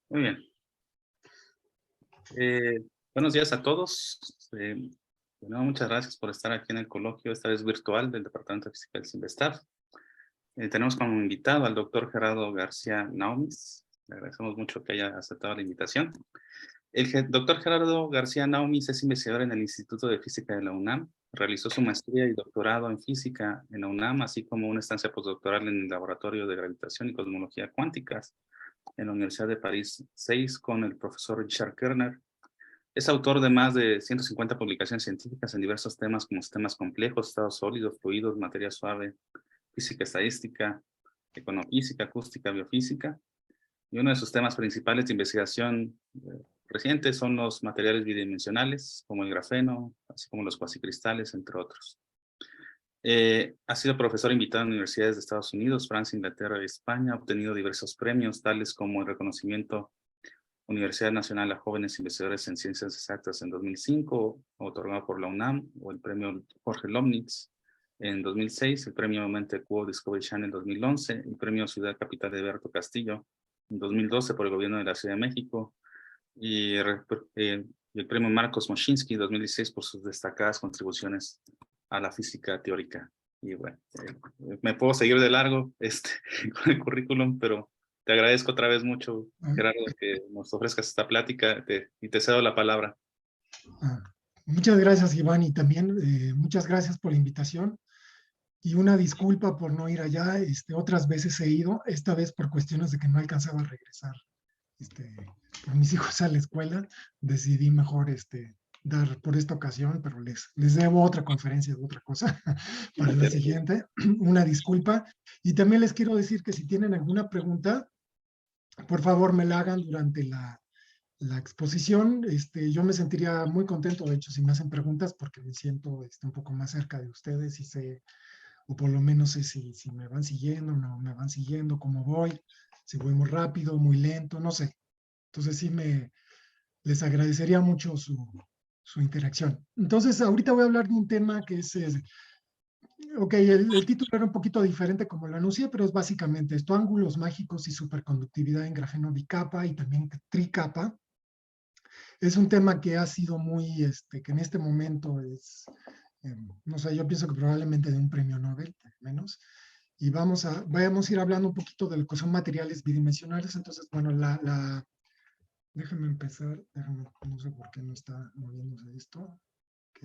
Muy bien. Buenos días a todos. Bueno, muchas gracias por estar aquí en el coloquio, esta vez virtual, del Departamento de Física del CIMBESTAF. Tenemos como invitado al doctor Gerardo García Naumis. Le agradecemos mucho que haya aceptado la invitación. El doctor Gerardo García Naumis es investigador en el Instituto de Física de la UNAM. Realizó su maestría y doctorado en física en la UNAM, así como una estancia postdoctoral en el Laboratorio de Gravitación y Cosmología Cuánticas en la Universidad de París 6 con el profesor Richard Kerner. Es autor de más de 150 publicaciones científicas en diversos temas como sistemas complejos, estados sólidos, fluidos, materia suave, física estadística, econofísica, acústica, biofísica. Y uno de sus temas principales de investigación recientes son los materiales bidimensionales, como el grafeno, así como los cuasicristales, entre otros. Ha sido profesor invitado en universidades de Estados Unidos, Francia, Inglaterra y España. Ha obtenido diversos premios, tales como el reconocimiento Universidad Nacional a Jóvenes Investigadores en Ciencias Exactas en 2005, otorgado por la UNAM, o el premio Jorge Lomnitz en 2006, el premio Montecuo Discovery Channel en 2011, el premio Ciudad Capital de Alberto Castillo en 2012 por el gobierno de la Ciudad de México, y el premio Marcos Moschinsky en 2016 por sus destacadas contribuciones a la física teórica. Y bueno, me puedo seguir de largo con el currículum, pero te agradezco otra vez mucho, Gerardo, que nos ofrezcas esta plática y te cedo la palabra. Muchas gracias, Iván, y también muchas gracias por la invitación. Y una disculpa por no ir allá. Otras veces he ido, esta vez por cuestiones de que no alcanzaba a regresar por mis hijos a la escuela. Decidí mejor dar por esta ocasión, pero les debo otra conferencia de otra cosa para la siguiente. Una disculpa. Y también les quiero decir que si tienen alguna pregunta, por favor me la hagan durante la exposición. Yo me sentiría muy contento, de hecho, si me hacen preguntas, porque me siento un poco más cerca de ustedes y sé, o por lo menos sé si me van siguiendo o no me van siguiendo, cómo voy, si voy muy rápido, muy lento, no sé. Entonces sí les agradecería mucho su interacción. Entonces, ahorita voy a hablar de un tema que ok, el título era un poquito diferente como lo anuncié, pero es básicamente esto: ángulos mágicos y superconductividad en grafeno bicapa y también tricapa. Es un tema que ha sido que en este momento es, no sé, yo pienso que probablemente de un premio Nobel, al menos. Y vamos a ir hablando un poquito de lo que son materiales bidimensionales. Entonces, bueno, déjame empezar, no sé por qué no está moviéndose esto. Ok,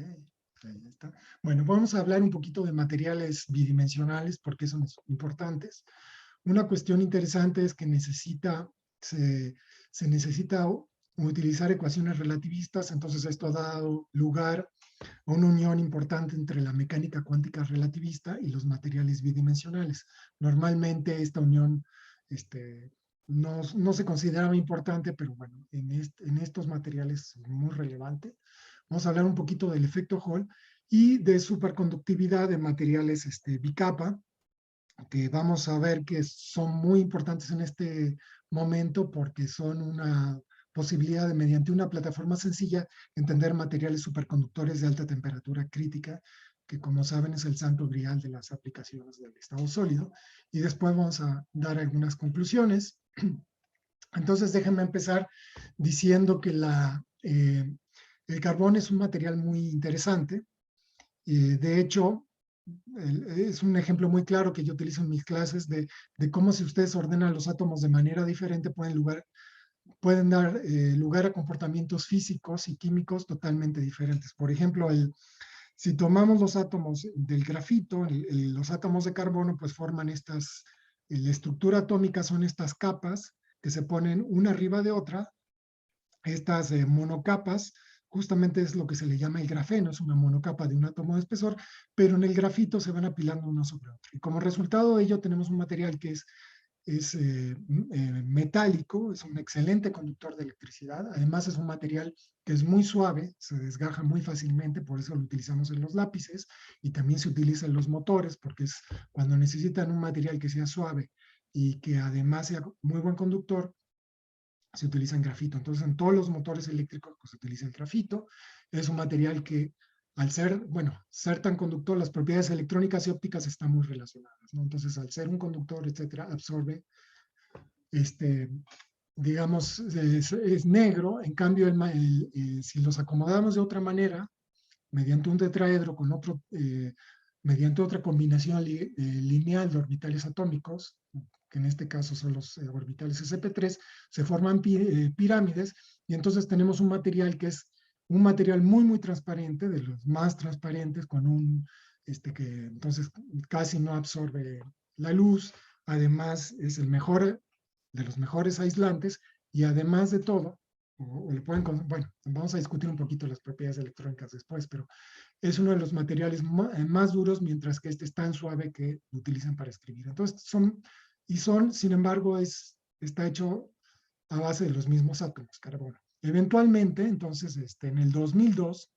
ahí está. Bueno, vamos a hablar un poquito de materiales bidimensionales, porque son importantes. Una cuestión interesante es que se necesita utilizar ecuaciones relativistas. Entonces esto ha dado lugar a una unión importante entre la mecánica cuántica relativista y los materiales bidimensionales. Normalmente esta unión no se consideraba importante, pero bueno, en estos materiales es muy relevante. Vamos a hablar un poquito del efecto Hall y de superconductividad de materiales bicapa, que vamos a ver que son muy importantes en este momento, porque son una posibilidad de, mediante una plataforma sencilla, entender materiales superconductores de alta temperatura crítica, que como saben es el santo grial de las aplicaciones del estado sólido. Y después vamos a dar algunas conclusiones. Entonces déjenme empezar diciendo que el carbón es un material muy interesante. De hecho, es un ejemplo muy claro que yo utilizo en mis clases de cómo, si ustedes ordenan los átomos de manera diferente, pueden dar lugar a comportamientos físicos y químicos totalmente diferentes. Por ejemplo, si tomamos los átomos del grafito, los átomos de carbono, pues forman la estructura atómica son estas capas que se ponen una arriba de otra. Estas monocapas justamente es lo que se le llama el grafeno, es una monocapa de un átomo de espesor, pero en el grafito se van apilando uno sobre otro. Y como resultado de ello tenemos un material que es metálico, es un excelente conductor de electricidad. Además es un material que es muy suave, se desgaja muy fácilmente, por eso lo utilizamos en los lápices, y también se utiliza en los motores, porque es cuando necesitan un material que sea suave y que además sea muy buen conductor, se utiliza en grafito. Entonces, en todos los motores eléctricos pues, se utiliza el grafito. Es un material que, al ser tan conductor, las propiedades electrónicas y ópticas están muy relacionadas, ¿no? Entonces, al ser un conductor, etcétera, absorbe digamos, es negro. En cambio, si los acomodamos de otra manera, mediante un tetraedro con otro, mediante otra combinación lineal de orbitales atómicos, que en este caso son los orbitales sp3, se forman pirámides, y entonces tenemos un material que es un material muy, muy transparente, de los más transparentes, con un, que entonces casi no absorbe la luz. Además es el mejor, de los mejores aislantes, y además de todo, o le pueden, bueno, vamos a discutir un poquito las propiedades electrónicas después, pero es uno de los materiales más duros, mientras que este es tan suave que lo utilizan para escribir. Entonces sin embargo, está hecho a base de los mismos átomos, carbono. Eventualmente, entonces, en el 2002,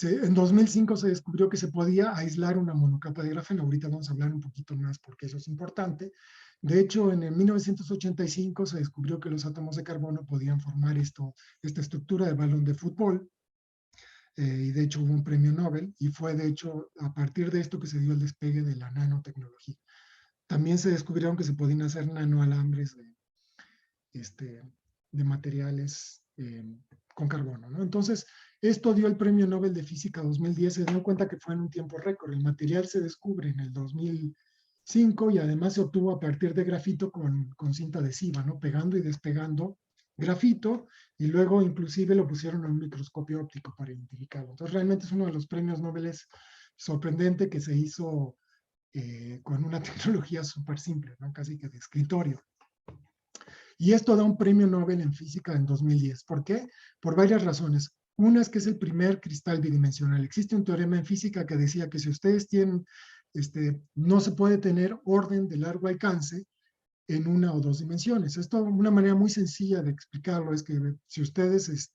en 2005 se descubrió que se podía aislar una monocapa de grafeno. Ahorita vamos a hablar un poquito más porque eso es importante. De hecho, en el 1985 se descubrió que los átomos de carbono podían formar esta estructura de balón de fútbol, y de hecho hubo un premio Nobel, y fue de hecho a partir de esto que se dio el despegue de la nanotecnología. También se descubrieron que se podían hacer nanoalambres de materiales con carbono, ¿no? Entonces, esto dio el premio Nobel de Física 2010. Se dio cuenta que fue en un tiempo récord. El material se descubre en el 2005, y además se obtuvo a partir de grafito con cinta adhesiva, ¿no? Pegando y despegando grafito, y luego inclusive lo pusieron a un microscopio óptico para identificarlo. Entonces, realmente es uno de los premios Nobel sorprendente que se hizo con una tecnología súper simple, ¿no? Casi que de escritorio. Y esto da un premio Nobel en física en 2010. ¿Por qué? Por varias razones. Una es que es el primer cristal bidimensional. Existe un teorema en física que decía que si ustedes tienen, no se puede tener orden de largo alcance en una o dos dimensiones. Esto, una manera muy sencilla de explicarlo es que si ustedes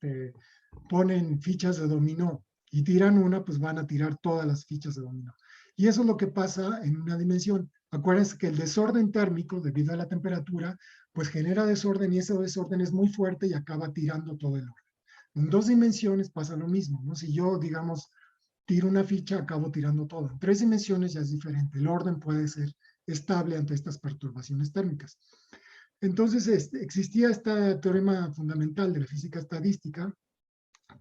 ponen fichas de dominó y tiran una, pues van a tirar todas las fichas de dominó. Y eso es lo que pasa en una dimensión. Acuérdense que el desorden térmico, debido a la temperatura, pues genera desorden, y ese desorden es muy fuerte y acaba tirando todo el orden. En dos dimensiones pasa lo mismo, ¿no? Si yo, digamos, tiro una ficha, acabo tirando todo. En tres dimensiones ya es diferente. El orden puede ser estable ante estas perturbaciones térmicas. Entonces, existía este teorema fundamental de la física estadística,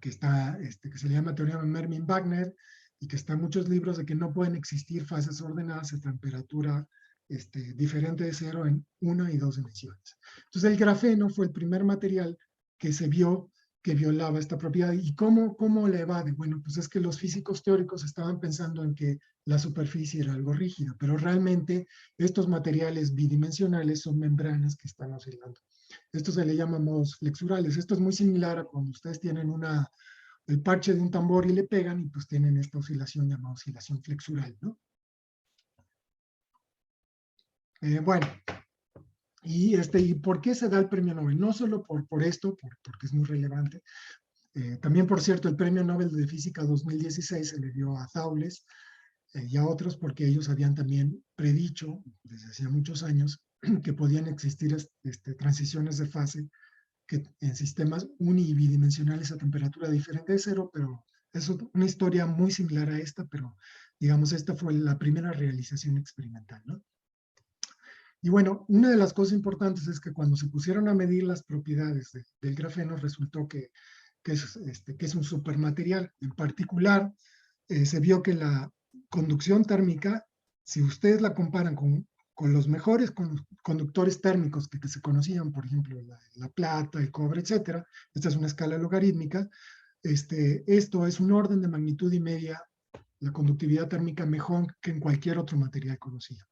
que se le llama teorema Mermin-Wagner, y que está en muchos libros, de que no pueden existir fases ordenadas a temperatura diferente de cero en una y dos dimensiones. Entonces, el grafeno fue el primer material que se vio que violaba esta propiedad. ¿Y cómo le evade? Bueno, pues es que los físicos teóricos estaban pensando en que la superficie era algo rígida, pero realmente estos materiales bidimensionales son membranas que están oscilando. Esto se le llama modos flexurales. Esto es muy similar a cuando ustedes tienen el parche de un tambor y le pegan, y pues tienen esta oscilación llamada oscilación flexural, ¿no? Bueno, ¿y por qué se da el premio Nobel? No solo por esto, porque es muy relevante. También, por cierto, el premio Nobel de Física 2016 se le dio a Thouless y a otros, porque ellos habían también predicho desde hacía muchos años que podían existir transiciones de fase en sistemas uni y bidimensionales a temperatura diferente de cero, pero es una historia muy similar a esta, pero digamos, esta fue la primera realización experimental, ¿no? Y bueno, una de las cosas importantes es que cuando se pusieron a medir las propiedades del grafeno, resultó que es un supermaterial. En particular, se vio que la conducción térmica, si ustedes la comparan con los mejores conductores térmicos que se conocían, por ejemplo, la plata, el cobre, etcétera, esta es una escala logarítmica, esto es un orden de magnitud y media, la conductividad térmica, mejor que en cualquier otro material conocido.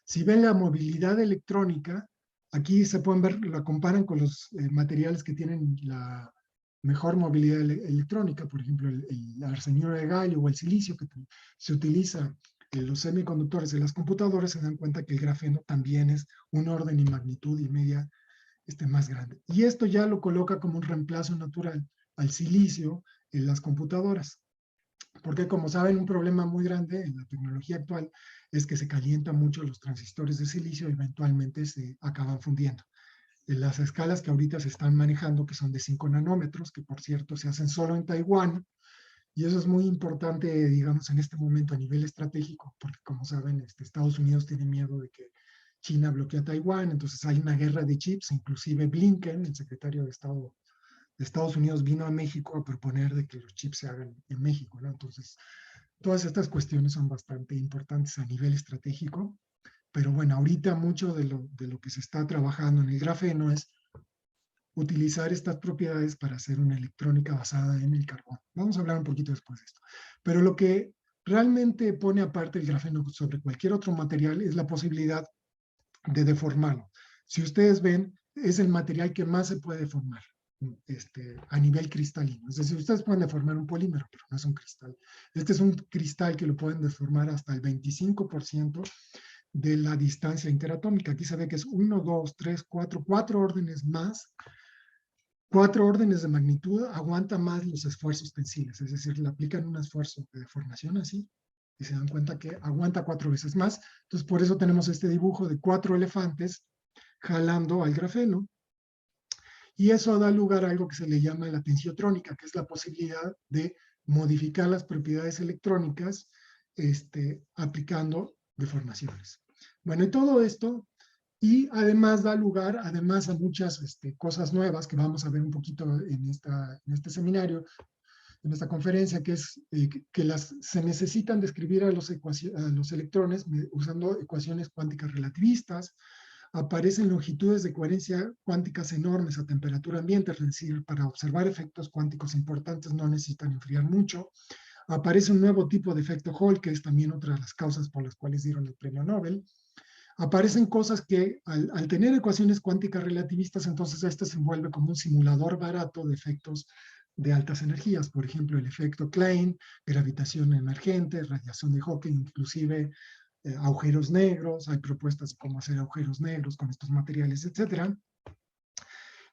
Si ven la movilidad electrónica, aquí se pueden ver, la comparan con los materiales que tienen la mejor movilidad electrónica, por ejemplo, el arsenuro de galio o el silicio, que se utiliza en los semiconductores de las computadoras. Se dan cuenta que el grafeno también es un orden y magnitud y media más grande. Y esto ya lo coloca como un reemplazo natural al silicio en las computadoras. Porque, como saben, un problema muy grande en la tecnología actual es que se calientan mucho los transistores de silicio y eventualmente se acaban fundiendo. En las escalas que ahorita se están manejando, que son de 5 nanómetros, que por cierto se hacen solo en Taiwán, y eso es muy importante, digamos, en este momento a nivel estratégico, porque como saben, Estados Unidos tiene miedo de que China bloquea a Taiwán, entonces hay una guerra de chips, inclusive Blinken, el secretario de Estado de Estados Unidos, vino a México a proponer de que los chips se hagan en México, ¿no? Entonces, todas estas cuestiones son bastante importantes a nivel estratégico, pero bueno, ahorita mucho de lo que se está trabajando en el grafeno es utilizar estas propiedades para hacer una electrónica basada en el carbón. Vamos a hablar un poquito después de esto. Pero lo que realmente pone aparte el grafeno sobre cualquier otro material es la posibilidad de deformarlo. Si ustedes ven, es el material que más se puede deformar a nivel cristalino. Es decir, ustedes pueden deformar un polímero, pero no es un cristal. Este es un cristal que lo pueden deformar hasta el 25% de la distancia interatómica. Aquí se ve que es 1, 2, 3, 4 órdenes más. 4 órdenes de magnitud aguanta más los esfuerzos tensiles, es decir, le aplican un esfuerzo de deformación así, y se dan cuenta que aguanta 4 veces más. Entonces, por eso tenemos este dibujo de 4 elefantes jalando al grafeno, y eso da lugar a algo que se le llama la tensiotrónica, que es la posibilidad de modificar las propiedades electrónicas aplicando deformaciones. Bueno, y todo esto, y además da lugar, además, a muchas cosas nuevas que vamos a ver un poquito en este seminario, en esta conferencia, que es que se necesitan describir a los electrones usando ecuaciones cuánticas relativistas. Aparecen longitudes de coherencia cuánticas enormes a temperatura ambiente, es decir, para observar efectos cuánticos importantes no necesitan enfriar mucho. Aparece un nuevo tipo de efecto Hall, que es también otra de las causas por las cuales dieron el premio Nobel. Aparecen cosas que al tener ecuaciones cuánticas relativistas, entonces este se vuelve como un simulador barato de efectos de altas energías, por ejemplo, el efecto Klein, gravitación emergente, radiación de Hawking, inclusive agujeros negros, hay propuestas de cómo hacer agujeros negros con estos materiales, etc.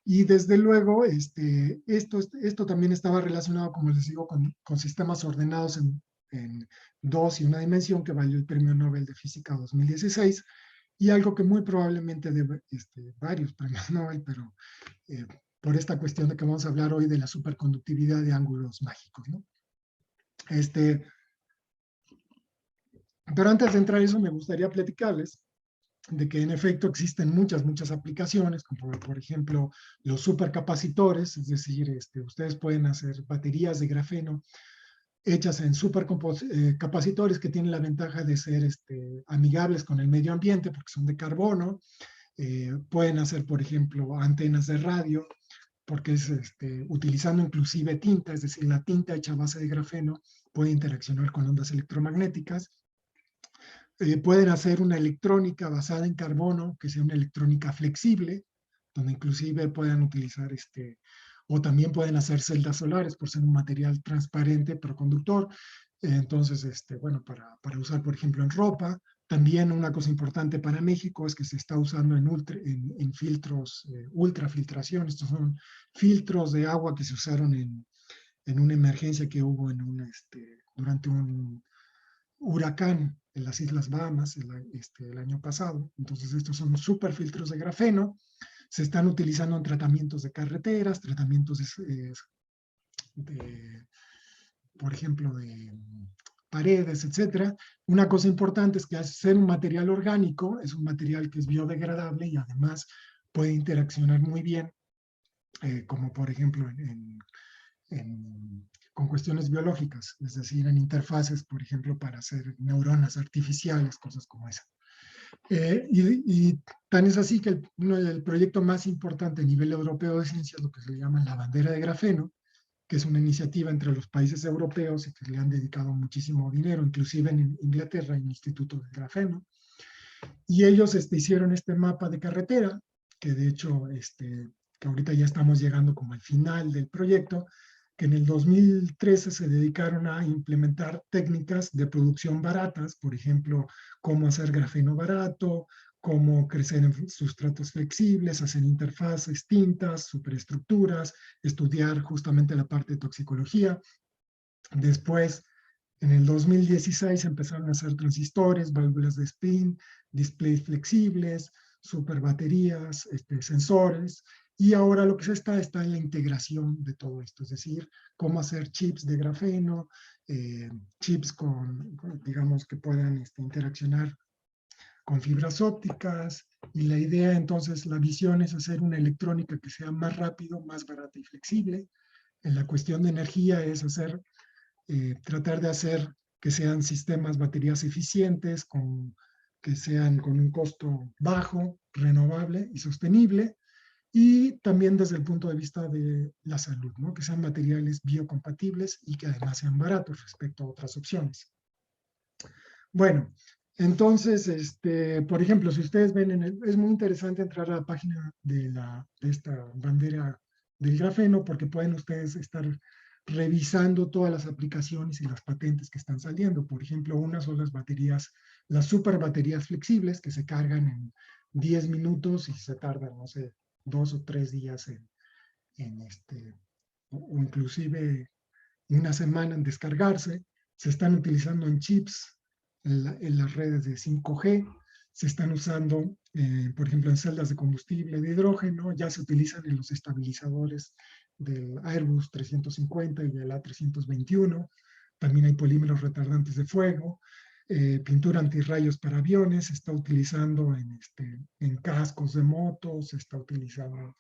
Y desde luego, esto también estaba relacionado, como les digo, con sistemas ordenados en 2 y 1 dimensión, que valió el Premio Nobel de Física 2016, y algo que muy probablemente debe, varios premios Nobel, pero por esta cuestión de que vamos a hablar hoy de la superconductividad de ángulos mágicos, ¿no? Pero antes de entrar a eso, me gustaría platicarles de que en efecto existen muchas aplicaciones, como por ejemplo los supercapacitores, es decir, ustedes pueden hacer baterías de grafeno hechas en supercapacitores que tienen la ventaja de ser amigables con el medio ambiente porque son de carbono. Pueden hacer, por ejemplo, antenas de radio, porque es utilizando inclusive tinta, es decir, la tinta hecha a base de grafeno puede interaccionar con ondas electromagnéticas. Pueden hacer una electrónica basada en carbono, que sea una electrónica flexible, donde inclusive puedan utilizar o también pueden hacer celdas solares por ser un material transparente pero conductor. Entonces, bueno, para usar, por ejemplo, en ropa. También una cosa importante para México es que se está usando en filtros, ultrafiltración. Estos son filtros de agua que se usaron en una emergencia que hubo durante un huracán en las Islas Bahamas el año pasado. Entonces, estos son super filtros de grafeno. Se están utilizando en tratamientos de carreteras, tratamientos por ejemplo, de paredes, etcétera. Una cosa importante es que al ser un material orgánico, es un material que es biodegradable y además puede interaccionar muy bien, como por ejemplo con cuestiones biológicas, es decir, en interfaces, por ejemplo, para hacer neuronas artificiales, cosas como esa. Y tan es así que el proyecto más importante a nivel europeo de ciencia es lo que se llama la bandera de grafeno, que es una iniciativa entre los países europeos y que le han dedicado muchísimo dinero, inclusive en Inglaterra, en el Instituto del Grafeno. Y ellos hicieron este mapa de carretera, que de hecho, que ahorita ya estamos llegando como al final del proyecto, que en el 2013 se dedicaron a implementar técnicas de producción baratas, por ejemplo, cómo hacer grafeno barato, cómo crecer en sustratos flexibles, hacer interfaces, tintas, superestructuras, estudiar justamente la parte de toxicología. Después, en el 2016 empezaron a hacer transistores, válvulas de spin, displays flexibles, superbaterías, sensores, y ahora lo que se está en la integración de todo esto, es decir, cómo hacer chips de grafeno, chips digamos, que puedan interaccionar con fibras ópticas, y la idea entonces, la visión es hacer una electrónica que sea más rápido, más barata y flexible. En la cuestión de energía es tratar de hacer que sean sistemas, baterías eficientes, que sean con un costo bajo, renovable y sostenible, y también desde el punto de vista de la salud, ¿no? Que sean materiales biocompatibles y que además sean baratos respecto a otras opciones. Bueno, entonces, por ejemplo, si ustedes ven, es muy interesante entrar a la página de esta bandera del grafeno, porque pueden ustedes estar revisando todas las aplicaciones y las patentes que están saliendo. Por ejemplo, unas son las baterías, las super baterías flexibles que se cargan en 10 minutos y se tardan, no sé, 2 o 3 días o inclusive una semana en descargarse. Se están utilizando en chips, en las redes de 5G, se están usando, por ejemplo, en celdas de combustible de hidrógeno, ya se utilizan en los estabilizadores del Airbus 350 y del A321, también hay polímeros retardantes de fuego, pintura antirrayos para aviones, se está utilizando en cascos de motos, se está utilizando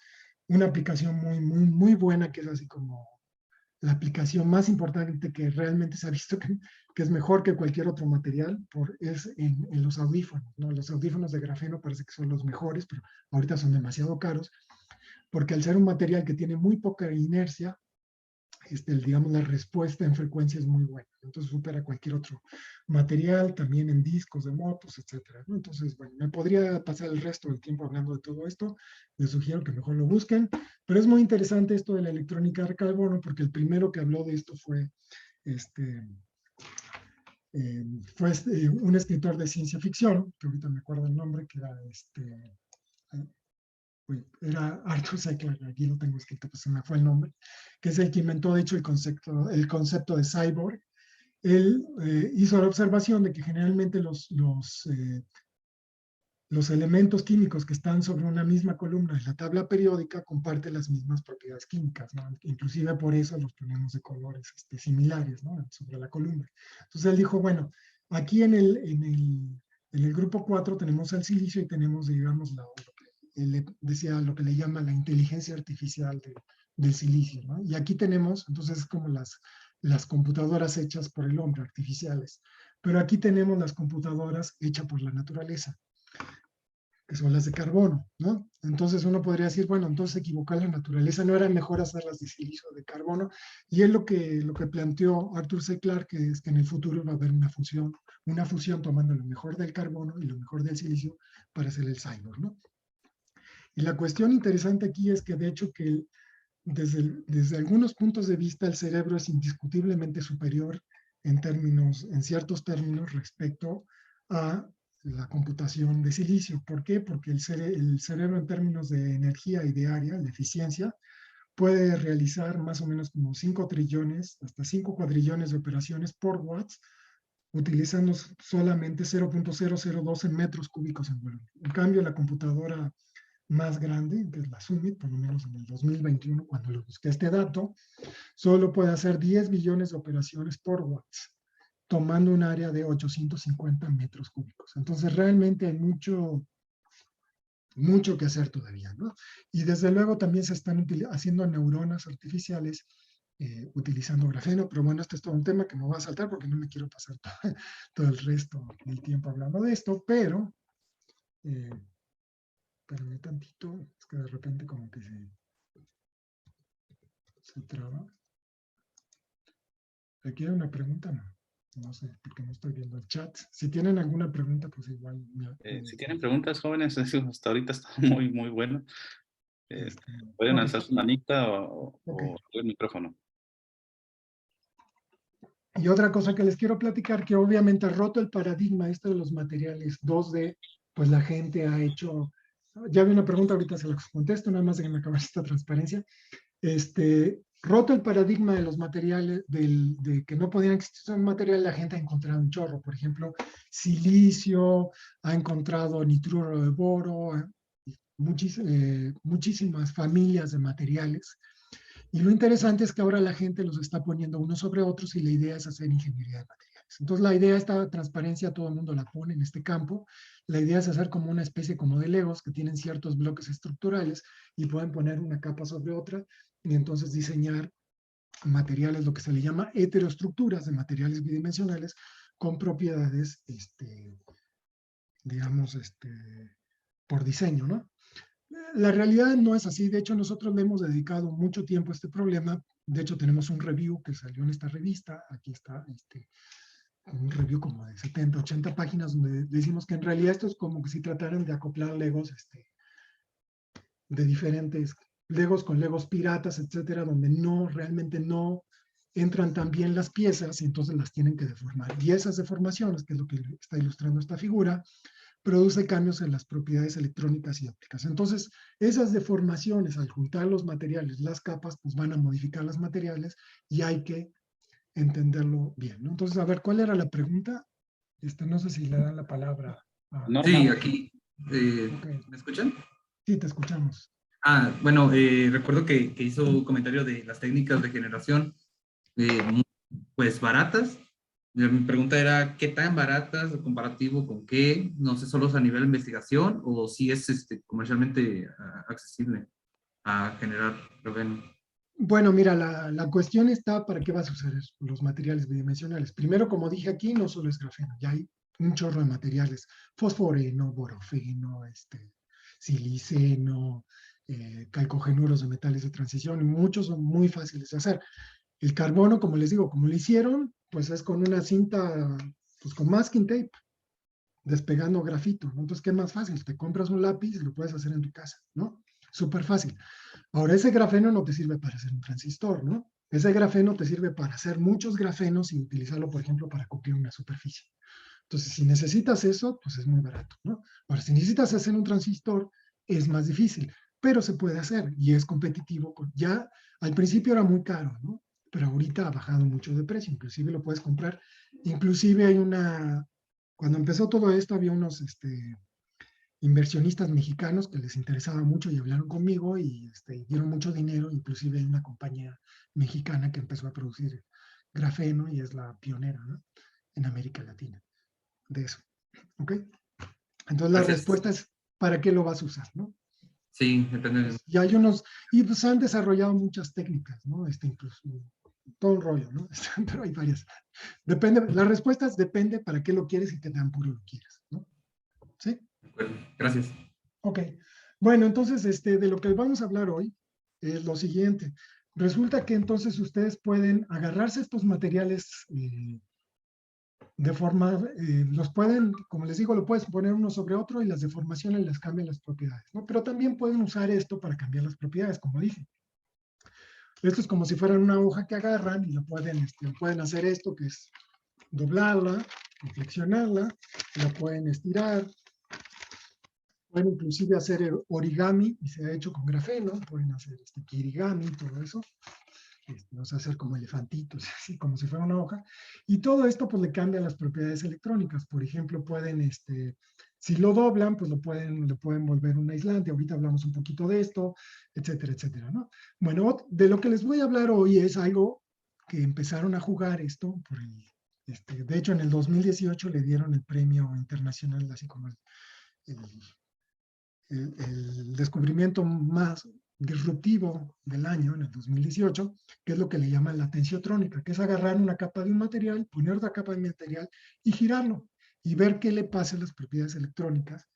una aplicación muy, muy, muy buena que es así como la aplicación más importante que realmente se ha visto que es mejor que cualquier otro material, es en los audífonos, ¿no? Los audífonos de grafeno parece que son los mejores, pero ahorita son demasiado caros, porque al ser un material que tiene muy poca inercia, digamos, la respuesta en frecuencia es muy buena. Entonces supera cualquier otro material, también en discos de motos, etcétera, ¿no? Entonces, bueno, me podría pasar el resto del tiempo hablando de todo esto. Les sugiero que mejor lo busquen. Pero es muy interesante esto de la electrónica de carbono, porque el primero que habló de esto fue un escritor de ciencia ficción, que ahorita me acuerdo el nombre, que era Arthur C. Clarke, aquí lo tengo escrito, pues se me fue el nombre, que es el que inventó, de hecho, el concepto de cyborg. Él hizo la observación de que generalmente los elementos químicos que están sobre una misma columna de la tabla periódica comparten las mismas propiedades químicas, ¿no? Inclusive por eso los ponemos de colores similares, ¿no? Sobre la columna. Entonces él dijo, bueno, aquí en el grupo 4 tenemos el silicio y tenemos, digamos, él decía lo que le llama la inteligencia artificial del silicio, ¿no? Y aquí tenemos, entonces es como las computadoras hechas por el hombre, artificiales. Pero aquí tenemos las computadoras hechas por la naturaleza, que son las de carbono, ¿no? Entonces uno podría decir, bueno, entonces se equivocó la naturaleza, no era mejor hacerlas de silicio o de carbono, y es lo que planteó Arthur C. Clarke, que es que en el futuro va a haber una fusión tomando lo mejor del carbono y lo mejor del silicio para hacer el cyborg, ¿no? Y la cuestión interesante aquí es que de hecho que desde algunos puntos de vista el cerebro es indiscutiblemente superior en ciertos términos respecto a la computación de silicio. ¿Por qué? Porque el cerebro en términos de energía y de área, de eficiencia, puede realizar más o menos como 5 trillones, hasta 5 cuadrillones de operaciones por watts, utilizando solamente 0.002 en metros cúbicos en volumen. En cambio, la computadora más grande, que es la Summit, por lo menos en el 2021, cuando le busqué este dato, solo puede hacer 10 billones de operaciones por watts, tomando un área de 850 metros cúbicos. Entonces, realmente hay mucho que hacer todavía, ¿no? Y desde luego también se están haciendo neuronas artificiales utilizando grafeno, pero bueno, este es todo un tema que me voy a saltar porque no me quiero pasar todo el resto del tiempo hablando de esto, pero espérame tantito, es que de repente como que se traba. ¿Requiere una pregunta? No. No sé, porque no estoy viendo el chat. Si tienen alguna pregunta, pues igual. Si tienen preguntas, jóvenes, eso hasta ahorita está muy, muy bueno. Pueden alzar su manita o el micrófono. Y otra cosa que les quiero platicar, que obviamente ha roto el paradigma de los materiales 2D, pues la gente ha hecho, ya vi una pregunta, ahorita se la contesto, nada más de que me acabe esta transparencia. Roto el paradigma de los materiales, de que no podían existir un material, la gente ha encontrado un chorro, por ejemplo, silicio, ha encontrado nitruro de boro, muchísimas familias de materiales. Y lo interesante es que ahora la gente los está poniendo unos sobre otros y la idea es hacer ingeniería de materiales. Entonces la idea, esta transparencia, todo el mundo la pone en este campo. La idea es hacer como una especie como de Legos que tienen ciertos bloques estructurales y pueden poner una capa sobre otra y entonces diseñar materiales, lo que se le llama heteroestructuras de materiales bidimensionales con propiedades, digamos, por diseño, ¿no? La realidad no es así. De hecho, nosotros le hemos dedicado mucho tiempo a este problema. De hecho, tenemos un review que salió en esta revista. Aquí está, un review como de 70, 80 páginas, donde decimos que en realidad esto es como que si trataran de acoplar Legos de diferentes Legos con Legos piratas, etcétera, donde no, realmente no entran tan bien las piezas y entonces las tienen que deformar. Y esas deformaciones, que es lo que está ilustrando esta figura, produce cambios en las propiedades electrónicas y ópticas. Entonces, esas deformaciones, al juntar los materiales, las capas, pues van a modificar los materiales y hay que entenderlo bien, ¿no? Entonces, a ver, ¿cuál era la pregunta? No sé si le dan la palabra a... Norma, Sí, aquí. Ok, ¿Me escuchan? sí, te escuchamos. Bueno, recuerdo que hizo un comentario de las técnicas de generación, muy, pues baratas. Mi pregunta era, ¿qué tan baratas, comparativo con qué? No sé, solo es a nivel de investigación o si es comercialmente accesible a generar revenue. Bueno, mira, la cuestión está para qué vas a usar los materiales bidimensionales. Primero, como dije aquí, no solo es grafeno, ya hay un chorro de materiales, fosforeno, borofeno, siliceno, calcogenuros de metales de transición, y muchos son muy fáciles de hacer. El carbono, como les digo, como lo hicieron, pues es con una cinta, pues con masking tape, despegando grafito, ¿no? Entonces, ¿qué más fácil? Te compras un lápiz y lo puedes hacer en tu casa, ¿no? Súper fácil. Ahora, ese grafeno no te sirve para hacer un transistor, ¿no? Ese grafeno te sirve para hacer muchos grafenos y utilizarlo, por ejemplo, para copiar una superficie. Entonces, si necesitas eso, pues es muy barato, ¿no? Ahora, si necesitas hacer un transistor, es más difícil, pero se puede hacer y es competitivo. Ya al principio era muy caro, ¿no? Pero ahorita ha bajado mucho de precio, inclusive lo puedes comprar. Inclusive hay cuando empezó todo esto, había unos inversionistas mexicanos que les interesaba mucho y hablaron conmigo y dieron mucho dinero. Inclusive hay una compañía mexicana que empezó a producir grafeno y es la pionera, ¿no? En América Latina de eso. ¿Ok? Entonces la Gracias. respuesta es, ¿para qué lo vas a usar, no? Sí, depende. Y hay y pues han desarrollado muchas técnicas, ¿no? Incluso todo un rollo, ¿no? Pero hay varias. Depende, la respuesta es depende para qué lo quieres y qué tan puro lo quieres, ¿no? ¿Sí? De acuerdo. Gracias. Ok. Bueno, entonces, de lo que vamos a hablar hoy es lo siguiente. Resulta que entonces ustedes pueden agarrarse estos materiales de forma, los pueden, como les digo, lo puedes poner uno sobre otro y las deformaciones les cambian las propiedades, ¿no? Pero también pueden usar esto para cambiar las propiedades, como dije. Esto es como si fueran una hoja que agarran y pueden hacer esto, que es doblarla, flexionarla, la pueden estirar, pueden inclusive hacer origami, y se ha hecho con grafeno, pueden hacer kirigami, todo eso. Vamos a hacer como elefantitos, así como si fuera una hoja. Y todo esto pues le cambia las propiedades electrónicas. Por ejemplo, pueden, si lo doblan, pues le pueden volver un aislante. Ahorita hablamos un poquito de esto, etcétera, etcétera, ¿no? Bueno, de lo que les voy a hablar hoy es algo que empezaron a jugar esto. De hecho, en el 2018 le dieron el premio internacional, así como el, el descubrimiento más disruptivo del año, en el 2018, que es lo que le llaman la tensiotrónica, que es agarrar una capa de un material, poner otra capa de material y girarlo y ver qué le pasa a las propiedades electrónicas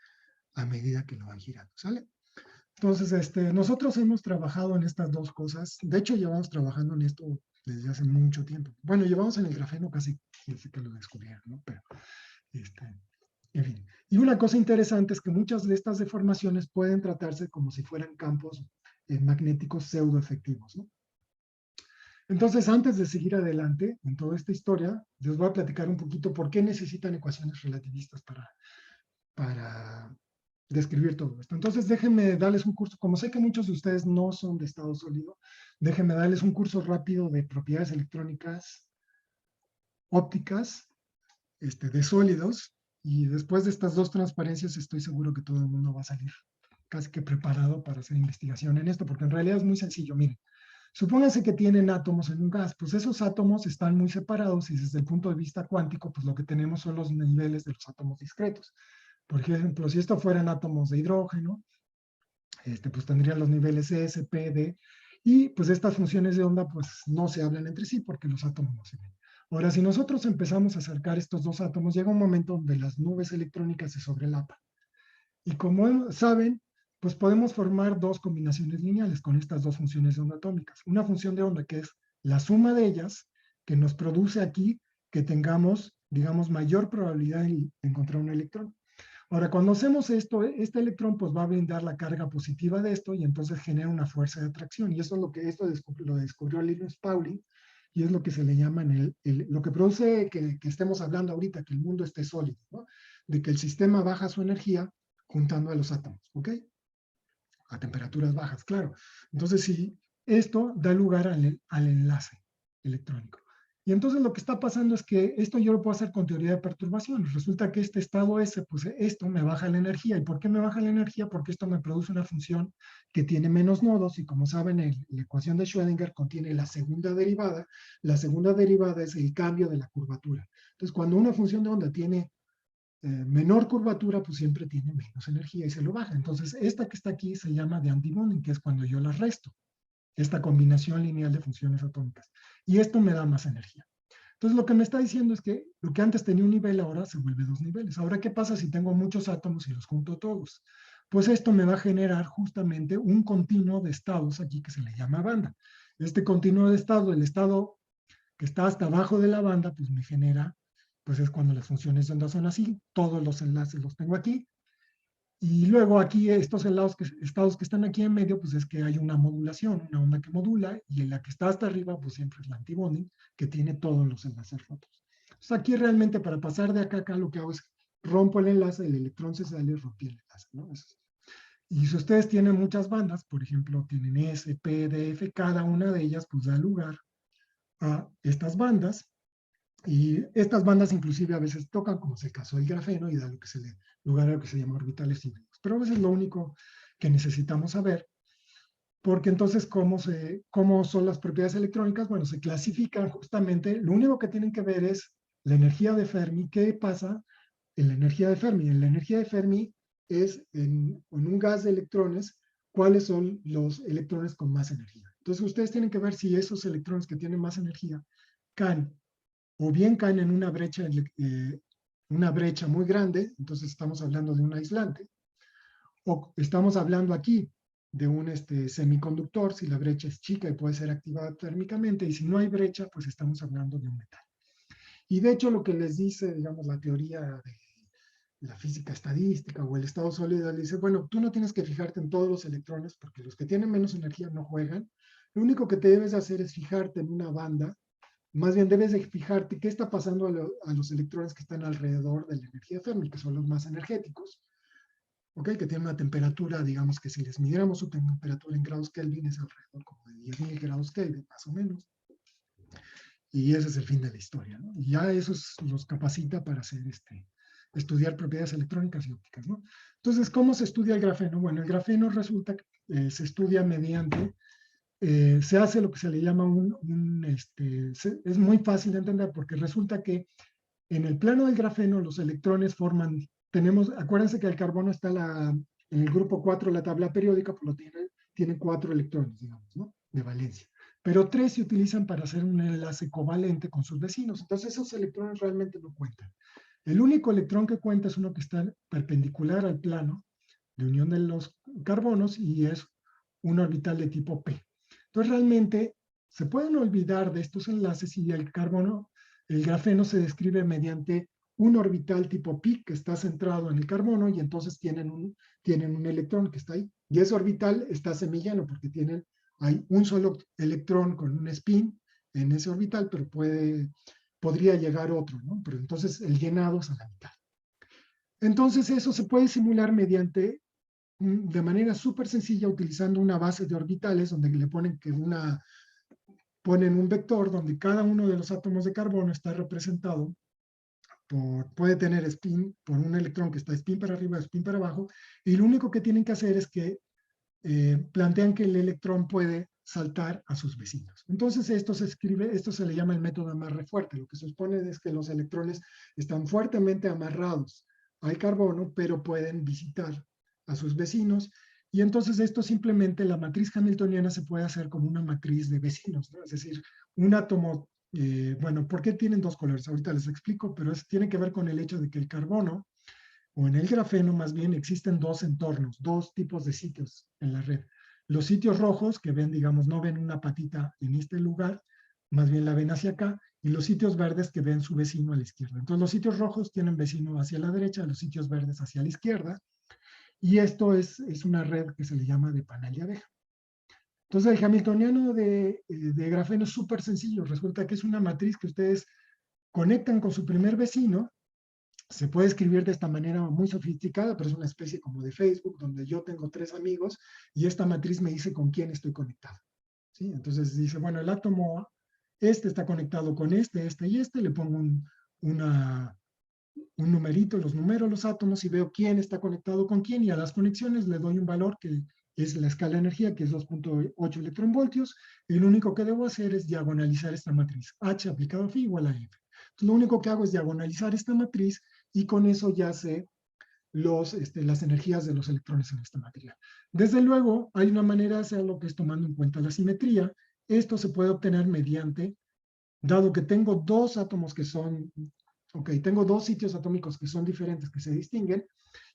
a medida que lo van girando, ¿sale? Entonces, nosotros hemos trabajado en estas dos cosas. De hecho, llevamos trabajando en esto desde hace mucho tiempo. Bueno, llevamos en el grafeno casi desde que lo descubrieron, ¿no? Pero, en fin. Y una cosa interesante es que muchas de estas deformaciones pueden tratarse como si fueran campos magnéticos pseudoefectivos, ¿no? Entonces, antes de seguir adelante en toda esta historia, les voy a platicar un poquito por qué necesitan ecuaciones relativistas para describir todo esto. Entonces, déjenme darles un curso, como sé que muchos de ustedes no son de estado sólido, déjenme darles un curso rápido de propiedades electrónicas ópticas, de sólidos, y después de estas dos transparencias estoy seguro que todo el mundo va a salir casi que preparado para hacer investigación en esto, porque en realidad es muy sencillo. Miren, Supónganse que tienen átomos en un gas, pues esos átomos están muy separados y desde el punto de vista cuántico, pues lo que tenemos son los niveles de los átomos discretos. Por ejemplo, si esto fueran átomos de hidrógeno, pues tendrían los niveles S, P, D, y pues estas funciones de onda pues no se hablan entre sí porque los átomos no se ven. Ahora, si nosotros empezamos a acercar estos dos átomos, llega un momento donde las nubes electrónicas se sobrelapan. Y como saben, pues podemos formar dos combinaciones lineales con estas dos funciones de onda atómicas. Una función de onda que es la suma de ellas, que nos produce aquí que tengamos, digamos, mayor probabilidad de encontrar un electrón. Ahora, cuando hacemos esto, este electrón pues va a brindar la carga positiva de esto y entonces genera una fuerza de atracción. Y eso es lo que lo descubrió Linus Pauling y es lo que se le llama lo que produce que estemos hablando ahorita, que el mundo esté sólido, ¿no? De que el sistema baja su energía juntando a los átomos, ¿ok? A temperaturas bajas, claro. Entonces, si esto da lugar al enlace electrónico. Y entonces lo que está pasando es que esto yo lo puedo hacer con teoría de perturbaciones. Resulta que este estado S, pues esto me baja la energía. ¿Y por qué me baja la energía? Porque esto me produce una función que tiene menos nodos y como saben, la ecuación de Schrödinger contiene la segunda derivada. La segunda derivada es el cambio de la curvatura. Entonces, cuando una función de onda tiene menor curvatura, pues siempre tiene menos energía y se lo baja. Entonces, esta que está aquí se llama de antibonding, que es cuando yo las resto. Esta combinación lineal de funciones atómicas. Y esto me da más energía. Entonces, lo que me está diciendo es que lo que antes tenía un nivel, ahora se vuelve dos niveles. Ahora, ¿qué pasa si tengo muchos átomos y los junto todos? Pues esto me va a generar justamente un continuo de estados aquí que se le llama banda. Este continuo de estado, el estado que está hasta abajo de la banda, pues me genera, pues es cuando las funciones de onda son así, todos los enlaces los tengo aquí, y luego aquí estos estados que están aquí en medio, pues es que hay una modulación, una onda que modula, y en la que está hasta arriba, pues siempre es la antibonding, que tiene todos los enlaces rotos. Entonces aquí realmente para pasar de acá a acá lo que hago es rompo el enlace, el electrón se sale y rompí el enlace, ¿no? Y si ustedes tienen muchas bandas, por ejemplo, tienen S, P, D, F, cada una de ellas pues da lugar a estas bandas, y estas bandas inclusive a veces tocan, como es el caso del grafeno, y da lo que se le lugar a lo que se llama orbitales híbridos. Pero a veces lo único que necesitamos saber, porque entonces, ¿cómo son las propiedades electrónicas? Bueno, se clasifican justamente, lo único que tienen que ver es la energía de Fermi. ¿Qué pasa en la energía de Fermi? En la energía de Fermi es en un gas de electrones, cuáles son los electrones con más energía. Entonces, ustedes tienen que ver si esos electrones que tienen más energía caen o bien caen en una brecha muy grande, entonces estamos hablando de un aislante, o estamos hablando aquí de un semiconductor, si la brecha es chica y puede ser activada térmicamente, y si no hay brecha, pues estamos hablando de un metal. Y de hecho lo que les dice, digamos, la teoría de la física estadística o el estado sólido, le dice, bueno, tú no tienes que fijarte en todos los electrones porque los que tienen menos energía no juegan, lo único que te debes hacer es fijarte en una banda. Más bien debes de fijarte qué está pasando a los electrones que están alrededor de la energía Fermi, que son los más energéticos, ¿ok? Que tienen una temperatura, digamos que si les midiéramos su temperatura en grados Kelvin es alrededor como de 10.000 grados Kelvin, más o menos. Y ese es el fin de la historia, ¿no? Y ya eso los capacita para hacer estudiar propiedades electrónicas y ópticas, ¿no? Entonces, ¿cómo se estudia el grafeno? Bueno, el grafeno resulta que se estudia mediante se hace lo que se le llama es muy fácil de entender porque resulta que en el plano del grafeno los electrones forman, acuérdense que el carbono está en el grupo 4 de la tabla periódica, pues tiene 4 electrones, digamos, ¿no? De valencia. Pero 3 se utilizan para hacer un enlace covalente con sus vecinos. Entonces esos electrones realmente no cuentan. El único electrón que cuenta es uno que está perpendicular al plano de unión de los carbonos y es un orbital de tipo P. Entonces realmente se pueden olvidar de estos enlaces y el grafeno se describe mediante un orbital tipo pi que está centrado en el carbono y entonces tienen un electrón que está ahí. Y ese orbital está semillano porque hay un solo electrón con un spin en ese orbital, pero podría llegar otro, ¿no? Pero entonces el llenado es a la mitad. Entonces eso se puede simular de manera súper sencilla utilizando una base de orbitales donde le ponen un vector donde cada uno de los átomos de carbono está representado puede tener spin por un electrón que está spin para arriba, spin para abajo, y lo único que tienen que hacer es que plantean que el electrón puede saltar a sus vecinos. Entonces esto se le llama el método de amarre fuerte. Lo que se supone es que los electrones están fuertemente amarrados al carbono, pero pueden visitar a sus vecinos. Y entonces esto simplemente, la matriz hamiltoniana se puede hacer como una matriz de vecinos, ¿no? Es decir, un átomo, bueno, ¿por qué tienen dos colores? Ahorita les explico, pero tiene que ver con el hecho de que el carbono, o en el grafeno más bien, existen dos entornos, dos tipos de sitios en la red. Los sitios rojos, que ven, digamos, no ven una patita en este lugar, más bien la ven hacia acá, y los sitios verdes que ven su vecino a la izquierda. Entonces los sitios rojos tienen vecino hacia la derecha, los sitios verdes hacia la izquierda, y esto es una red que se le llama de panal de abeja. Entonces el hamiltoniano de grafeno es súper sencillo. Resulta que es una matriz que ustedes conectan con su primer vecino. Se puede escribir de esta manera muy sofisticada, pero es una especie como de Facebook, donde yo tengo 3 amigos y esta matriz me dice con quién estoy conectado. ¿Sí? Entonces dice, bueno, el átomo este está conectado con este y este, le pongo un numerito, los numero los átomos y veo quién está conectado con quién, y a las conexiones le doy un valor que es la escala de energía, que es 2.8 electronvoltios, y lo único que debo hacer es diagonalizar esta matriz. H aplicado a phi igual a F. Entonces, lo único que hago es diagonalizar esta matriz y con eso ya sé las energías de los electrones en este material. Desde luego, hay una manera de hacerlo que es tomando en cuenta la simetría. Esto se puede obtener mediante, dado que tengo dos átomos que son, tengo dos sitios atómicos que son diferentes, que se distinguen,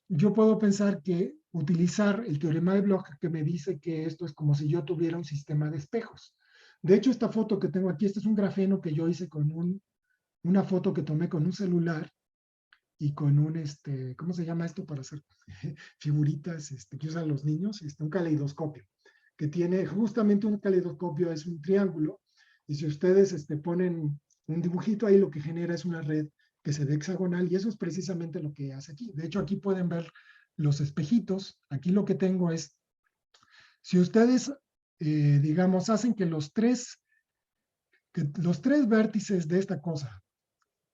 yo puedo pensar que utilizar el teorema de Bloch, que me dice que esto es como si yo tuviera un sistema de espejos. De hecho, esta foto que tengo aquí, este es un grafeno que yo hice con una foto que tomé con un celular y con un, ¿cómo se llama esto para hacer figuritas que usan los niños? Un caleidoscopio, que tiene justamente un caleidoscopio, es un triángulo, y si ustedes ponen un dibujito ahí, lo que genera es una red que se ve hexagonal, y eso es precisamente lo que hace aquí. De hecho, aquí pueden ver los espejitos. Aquí lo que tengo es, si ustedes, digamos, hacen que los tres vértices de esta cosa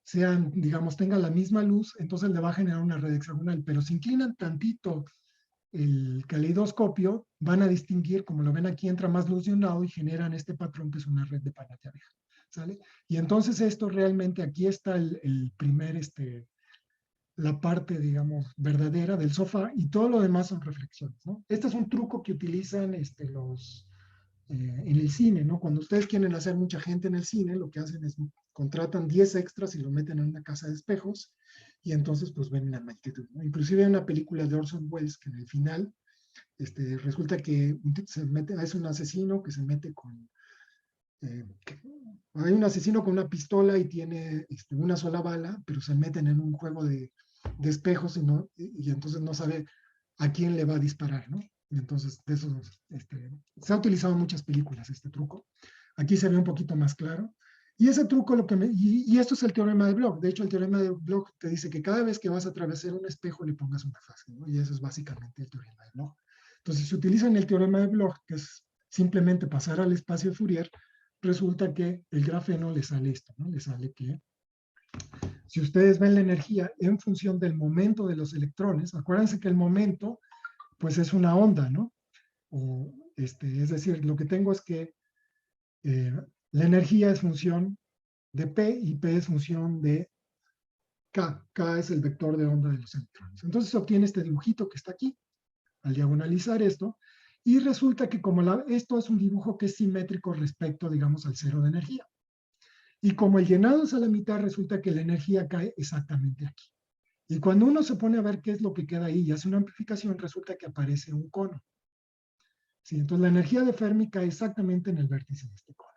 sean, digamos, tengan la misma luz, entonces le va a generar una red hexagonal, pero si inclinan tantito el caleidoscopio, van a distinguir, como lo ven aquí, entra más luz de un lado y generan este patrón que es una red de panal de abeja, ¿sale? Y entonces esto realmente, aquí está el primer, la parte, digamos, verdadera del sofá, y todo lo demás son reflexiones, ¿no? Este es un truco que utilizan en el cine, ¿no? Cuando ustedes quieren hacer mucha gente en el cine, lo que hacen es contratan 10 extras y lo meten en una casa de espejos, y entonces pues ven la multitud, ¿no? Inclusive hay una película de Orson Welles que en el final resulta que es un asesino que se mete con hay un asesino con una pistola y tiene una sola bala, pero se meten en un juego de espejos y entonces no sabe a quién le va a disparar, ¿no? Y entonces de eso se ha utilizado en muchas películas este truco. Aquí se ve un poquito más claro. Y ese truco, y esto es el teorema de Bloch. De hecho, el teorema de Bloch te dice que cada vez que vas a atravesar un espejo le pongas una fase, ¿no? Y eso es básicamente el teorema de Bloch. Entonces, si utilizan el teorema de Bloch, que es simplemente pasar al espacio de Fourier, resulta que el grafeno le sale esto, ¿no? Le sale que si ustedes ven la energía en función del momento de los electrones, acuérdense que el momento, pues es una onda, ¿no? Es decir, lo que tengo es que la energía es función de P y P es función de K. K es el vector de onda de los electrones. Entonces se obtiene este dibujito que está aquí, al diagonalizar esto, y resulta que como esto es un dibujo que es simétrico respecto, digamos, al cero de energía. Y como el llenado es a la mitad, resulta que la energía cae exactamente aquí. Y cuando uno se pone a ver qué es lo que queda ahí y hace una amplificación, resulta que aparece un cono. ¿Sí? Entonces la energía de Fermi cae exactamente en el vértice de este cono.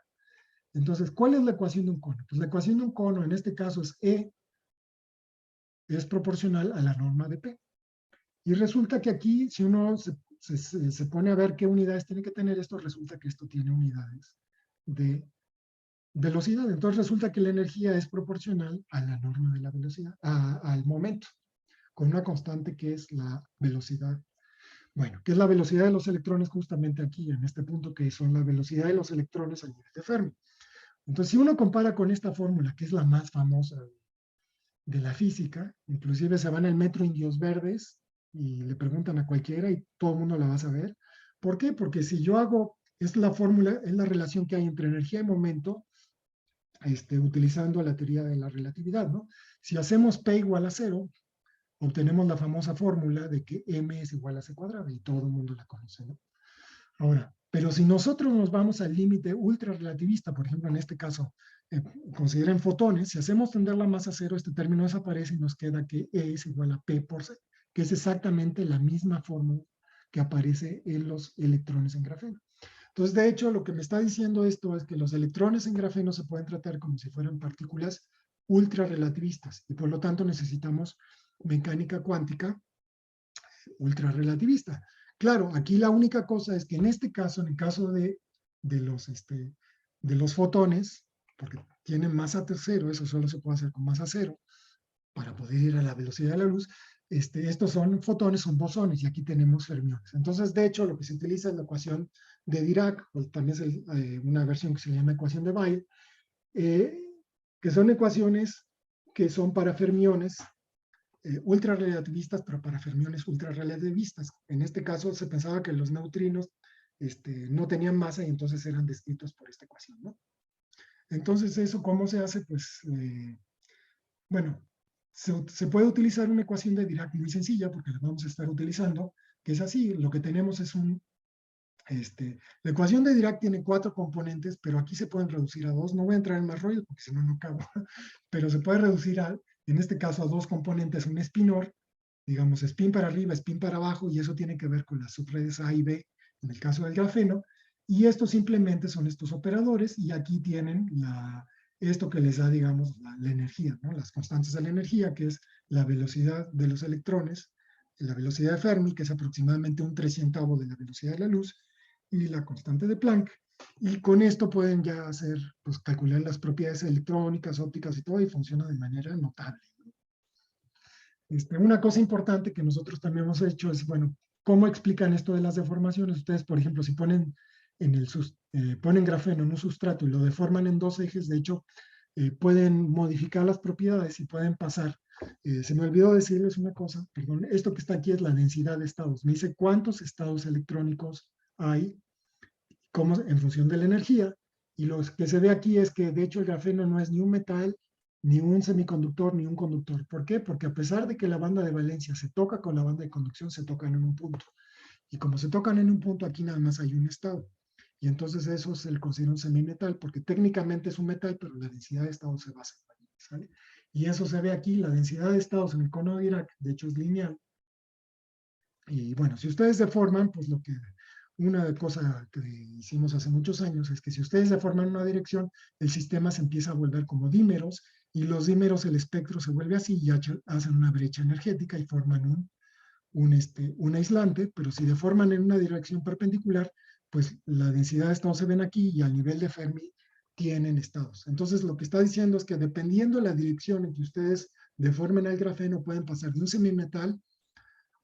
Entonces, ¿cuál es la ecuación de un cono? Pues la ecuación de un cono, en este caso, es E es proporcional a la norma de P. Y resulta que aquí, si uno se pone a ver qué unidades tiene que tener esto, resulta que esto tiene unidades de velocidad. Entonces resulta que la energía es proporcional a la norma de la velocidad, al momento, con una constante que es la velocidad. Bueno, que es la velocidad de los electrones justamente aquí, en este punto, que son la velocidad de los electrones al nivel de Fermi. Entonces, si uno compara con esta fórmula, que es la más famosa de la física, inclusive se van al metro Indios Verdes y le preguntan a cualquiera y todo el mundo la va a saber. ¿Por qué? Porque si yo hago Es la fórmula, es la relación que hay entre energía y momento, utilizando la teoría de la relatividad, ¿no? Si hacemos P igual a 0, obtenemos la famosa fórmula de que M es igual a C cuadrado, y todo el mundo la conoce, ¿no? Ahora, pero si nosotros nos vamos al límite ultra relativista, por ejemplo, en este caso, consideren fotones, si hacemos tender la masa a cero, este término desaparece y nos queda que E es igual a P por C, que es exactamente la misma fórmula que aparece en los electrones en grafeno. Entonces, de hecho, lo que me está diciendo esto es que los electrones en grafeno se pueden tratar como si fueran partículas ultra relativistas, y por lo tanto necesitamos mecánica cuántica ultra relativista. Claro, aquí la única cosa es que en este caso, en el caso de los fotones, porque tienen masa cero, eso solo se puede hacer con masa cero, para poder ir a la velocidad de la luz, estos son fotones, son bosones, y aquí tenemos fermiones. Entonces, de hecho, lo que se utiliza es la ecuación de Dirac, o también es una versión que se llama ecuación de Weyl, que son ecuaciones que son para fermiones ultra relativistas, pero para fermiones ultra relativistas. En este caso se pensaba que los neutrinos no tenían masa y entonces eran descritos por esta ecuación, ¿no? Entonces, ¿eso cómo se hace? Pues, bueno, se puede utilizar una ecuación de Dirac muy sencilla, porque la vamos a estar utilizando, que es así. Lo que tenemos es la ecuación de Dirac tiene 4 componentes, pero aquí se pueden reducir a 2. No voy a entrar en más rollo porque si no, no acabo. Pero se puede reducir, en este caso, a 2 componentes, un spinor, digamos, spin para arriba, spin para abajo, y eso tiene que ver con las subredes A y B, en el caso del grafeno. Y estos simplemente son estos operadores, y aquí tienen esto que les da, digamos, la energía, ¿no? Las constantes de la energía, que es la velocidad de los electrones, la velocidad de Fermi, que es aproximadamente un 300avo de la velocidad de la luz, y la constante de Planck. Y con esto pueden ya hacer, pues, calcular las propiedades electrónicas, ópticas y todo, y funciona de manera notable. Una cosa importante que nosotros también hemos hecho es, bueno, ¿cómo explican esto de las deformaciones? Ustedes, por ejemplo, si ponen ponen grafeno en un sustrato y lo deforman en 2 ejes, de hecho, pueden modificar las propiedades y pueden pasar. Se me olvidó decirles una cosa, perdón, esto que está aquí es la densidad de estados. Me dice cuántos estados electrónicos hay en función de la energía, y lo que se ve aquí es que de hecho el grafeno no es ni un metal, ni un semiconductor, ni un conductor. ¿Por qué? Porque a pesar de que la banda de valencia se toca con la banda de conducción, se tocan en un punto. Y como se tocan en un punto, aquí nada más hay un estado. Y entonces eso se le considera un semimetal, porque técnicamente es un metal, pero la densidad de estados se basa en valores, ¿sale? Y eso se ve aquí, la densidad de estados en el cono de Dirac, de hecho es lineal. Y bueno, si ustedes deforman, pues una cosa que hicimos hace muchos años es que si ustedes deforman una dirección, el sistema se empieza a volver como dímeros, y los dímeros, el espectro se vuelve así y hacen una brecha energética y forman un aislante. Pero si deforman en una dirección perpendicular, pues la densidad de estados se ven aquí, y al nivel de Fermi tienen estados. Entonces lo que está diciendo es que dependiendo de la dirección en que ustedes deformen el grafeno, pueden pasar de un semimetal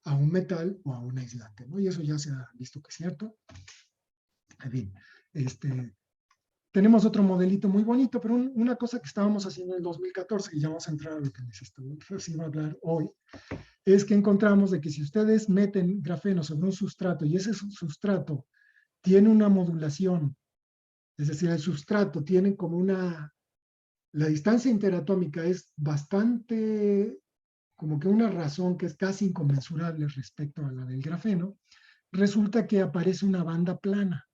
a un metal o a un aislante, ¿no? Y eso ya se ha visto que es cierto. En fin, tenemos otro modelito muy bonito, pero una cosa que estábamos haciendo en el 2014, y ya vamos a entrar a lo que les iba a hablar hoy, es que encontramos de que si ustedes meten grafeno sobre un sustrato y ese sustrato tiene una modulación, es decir, el sustrato tiene como la distancia interatómica es bastante, como que una razón que es casi inconmensurable respecto a la del grafeno, resulta que aparece una banda plana,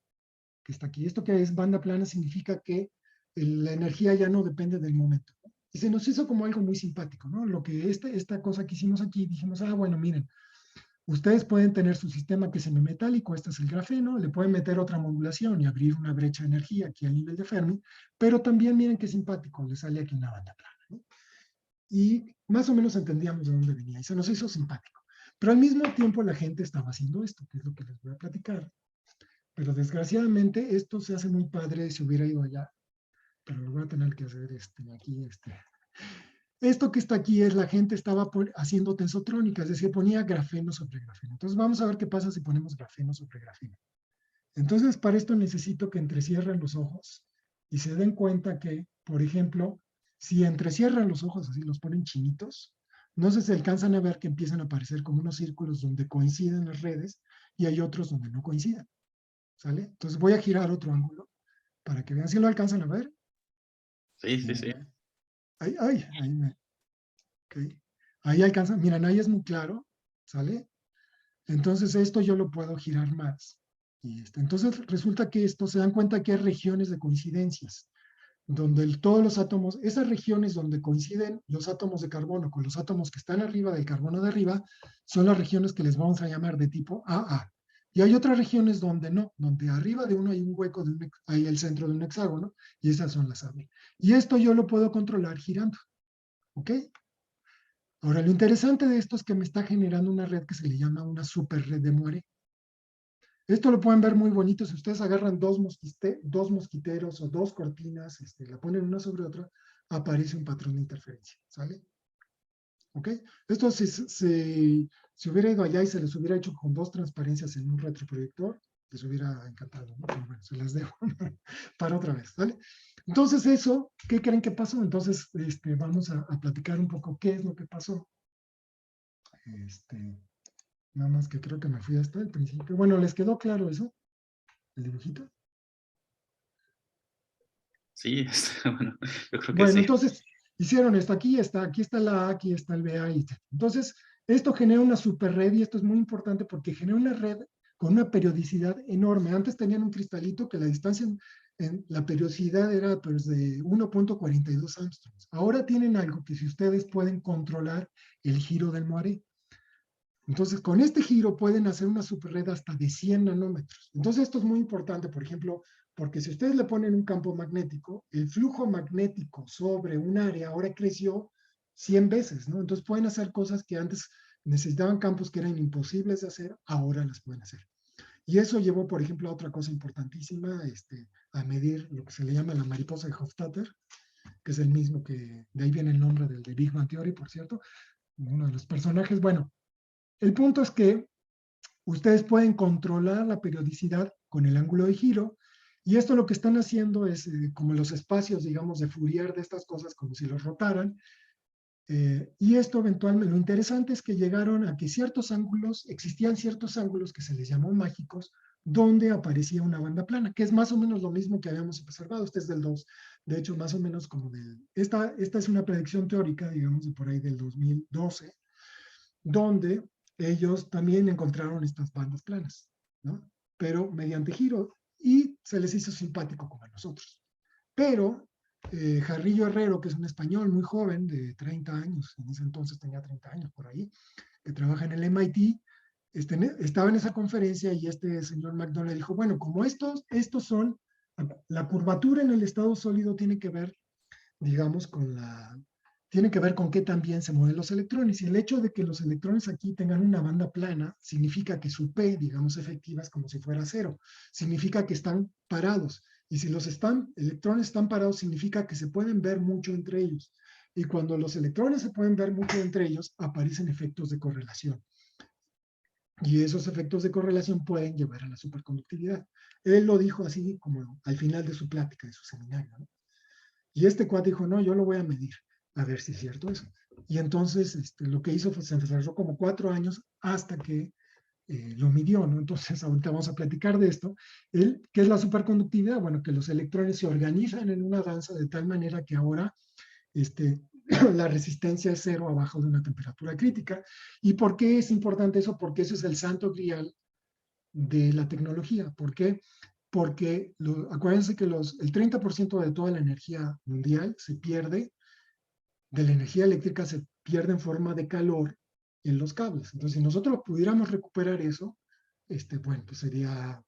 que está aquí. Esto que es banda plana significa que la energía ya no depende del momento. Y se nos hizo como algo muy simpático, ¿no? Lo que esta cosa que hicimos aquí, dijimos, bueno, miren, ustedes pueden tener su sistema que es semimetálico, este es el grafeno, le pueden meter otra modulación y abrir una brecha de energía aquí al nivel de Fermi, pero también miren qué simpático, le sale aquí una banda plana, ¿no? Y más o menos entendíamos de dónde venía y se nos hizo simpático. Pero al mismo tiempo la gente estaba haciendo esto, que es lo que les voy a platicar. Pero desgraciadamente esto se hace muy padre si hubiera ido allá, pero lo voy a tener que hacer aquí. Esto que está aquí es la gente estaba haciendo tensotrónica, es decir, ponía grafeno sobre grafeno. Entonces vamos a ver qué pasa si ponemos grafeno sobre grafeno. Entonces para esto necesito que entrecierren los ojos y se den cuenta que, por ejemplo, si entrecierran los ojos así, los ponen chinitos, no sé si alcanzan a ver que empiezan a aparecer como unos círculos donde coinciden las redes y hay otros donde no coinciden. ¿sale? Entonces voy a girar otro ángulo para que vean si lo alcanzan a ver. Sí, sí, sí. Ok. Ahí alcanzan, miren, ahí es muy claro, ¿sale? Entonces esto yo lo puedo girar más. Entonces resulta que esto, se dan cuenta que hay regiones de coincidencias, donde todos los átomos, esas regiones donde coinciden los átomos de carbono con los átomos que están arriba del carbono de arriba, son las regiones que les vamos a llamar de tipo AA. Y hay otras regiones donde no, donde arriba de uno hay un hueco, hay el centro de un hexágono, y esas son las AB. Y esto yo lo puedo controlar girando, ¿ok? Ahora, lo interesante de esto es que me está generando una red que se le llama una super red de Moiré. Esto lo pueden ver muy bonito. Si ustedes agarran dos mosquiteros o dos cortinas, la ponen una sobre otra, aparece un patrón de interferencia, ¿sale? ¿Ok? Esto si hubiera ido allá y se les hubiera hecho con dos transparencias en un retroproyector, les hubiera encantado, ¿no? Pero bueno, se las dejo para otra vez, ¿vale? Entonces eso, ¿qué creen que pasó? Entonces vamos a platicar un poco qué es lo que pasó. Nada más que creo que me fui hasta el principio. Bueno, ¿les quedó claro eso? ¿El dibujito? Sí, bueno, yo creo que Bueno, sí. entonces hicieron esto, aquí está la A, aquí está el BA, y entonces esto genera una super red, y esto es muy importante porque genera una red con una periodicidad enorme. Antes tenían un cristalito que la distancia en la periodicidad era pues de 1.42 angstroms. Ahora tienen algo que si ustedes pueden controlar el giro del Moiré. Entonces, con este giro pueden hacer una superred hasta de 100 nanómetros. Entonces, esto es muy importante, por ejemplo, porque si ustedes le ponen un campo magnético, el flujo magnético sobre un área ahora creció 100 veces, ¿no? Entonces, pueden hacer cosas que antes necesitaban campos que eran imposibles de hacer, ahora las pueden hacer. Y eso llevó, por ejemplo, a otra cosa importantísima, a medir lo que se le llama la mariposa de Hofstadter, que es el mismo que, de ahí viene el nombre del de Big Bang Theory, por cierto, uno de los personajes. Bueno, el punto es que ustedes pueden controlar la periodicidad con el ángulo de giro, y esto lo que están haciendo es como los espacios, digamos, de Fourier de estas cosas, como si los rotaran, y esto eventualmente, lo interesante es que llegaron a que existían ciertos ángulos que se les llamó mágicos, donde aparecía una banda plana, que es más o menos lo mismo que habíamos observado. Este es del 2, de hecho, más o menos como esta es una predicción teórica, digamos, de por ahí del 2012, donde ellos también encontraron estas bandas planas, ¿no? Pero mediante giro, y se les hizo simpático como a nosotros. Pero Jarrillo Herrero, que es un español muy joven, de 30 años, en ese entonces tenía 30 años por ahí, que trabaja en el MIT, estaba en esa conferencia, y este señor McDonald dijo, bueno, como estos son, la curvatura en el estado sólido tiene que ver, digamos, tiene que ver con qué también se mueven los electrones. Y el hecho de que los electrones aquí tengan una banda plana significa que su P, digamos, efectiva es como si fuera cero. Significa que están parados. Y si los electrones están parados, significa que se pueden ver mucho entre ellos. Y cuando los electrones se pueden ver mucho entre ellos, aparecen efectos de correlación. Y esos efectos de correlación pueden llevar a la superconductividad. Él lo dijo así como al final de su plática, de su seminario, ¿no? Y este cuate dijo, no, yo lo voy a medir, a ver si es cierto eso. Y entonces lo que hizo fue, se encerró como 4 años hasta que lo midió, ¿no? Entonces ahorita vamos a platicar de esto. ¿Qué es la superconductividad? Bueno, que los electrones se organizan en una danza de tal manera que ahora la resistencia es cero abajo de una temperatura crítica. ¿Y por qué es importante eso? Porque eso es el santo grial de la tecnología. ¿Por qué? Porque acuérdense que el 30% de toda la energía mundial se pierde, de la energía eléctrica se pierde en forma de calor en los cables. Entonces, si nosotros pudiéramos recuperar eso, bueno, pues sería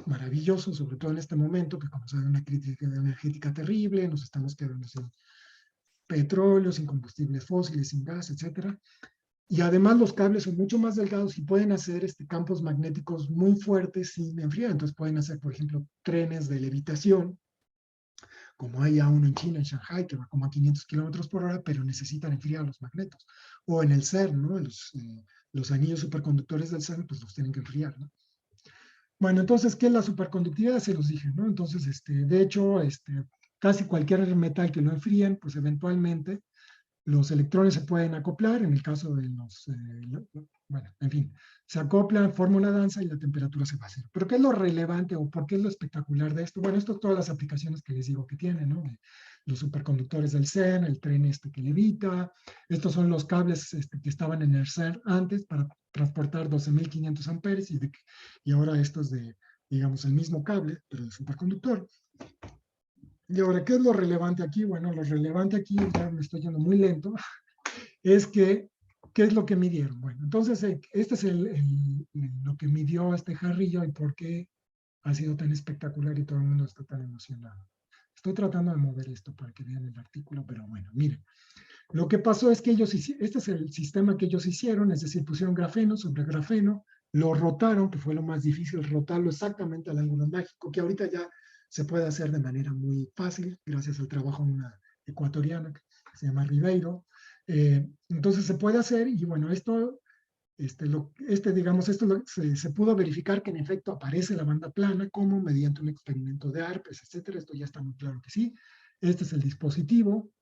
maravilloso, sobre todo en este momento, que como saben, una crítica energética terrible, nos estamos quedando sin petróleo, sin combustibles fósiles, sin gas, etcétera. Y además los cables son mucho más delgados y pueden hacer campos magnéticos muy fuertes sin enfriar. Entonces pueden hacer, por ejemplo, trenes de levitación, como hay a uno en China, en Shanghai, que va como a 500 kilómetros por hora, pero necesitan enfriar los magnetos. O en el CERN, ¿no? Los anillos superconductores del CERN, pues los tienen que enfriar, ¿no? Bueno, entonces, ¿qué es la superconductividad? Se los dije, ¿no? Entonces, de hecho, casi cualquier metal que lo enfríen, pues eventualmente los electrones se pueden acoplar, en el caso de los, bueno, en fin, se acoplan, forma una danza y la temperatura se va a cero. Pero ¿qué es lo relevante o por qué es lo espectacular de esto? Bueno, esto es todas las aplicaciones que les digo que tienen, ¿no? Los superconductores del CERN, el tren que levita, estos son los cables que estaban en el CERN antes para transportar 12.500 amperes y ahora estos de, digamos, el mismo cable, pero de superconductor. Y ahora, ¿qué es lo relevante aquí? Bueno, lo relevante aquí, ya me estoy yendo muy lento, es que, ¿qué es lo que midieron? Bueno, entonces, este es lo que midió este jarrillo y por qué ha sido tan espectacular y todo el mundo está tan emocionado. Estoy tratando de mover esto para que vean el artículo, pero bueno, miren. Lo que pasó es que este es el sistema que ellos hicieron, es decir, pusieron grafeno sobre grafeno, lo rotaron, que fue lo más difícil, rotarlo exactamente al ángulo mágico, que ahorita ya se puede hacer de manera muy fácil, gracias al trabajo de una ecuatoriana que se llama Ribeiro. Entonces se puede hacer, y bueno, digamos, se pudo verificar que en efecto aparece la banda plana, como mediante un experimento de ARPES, etcétera. Esto ya está muy claro que sí. Este es el dispositivo,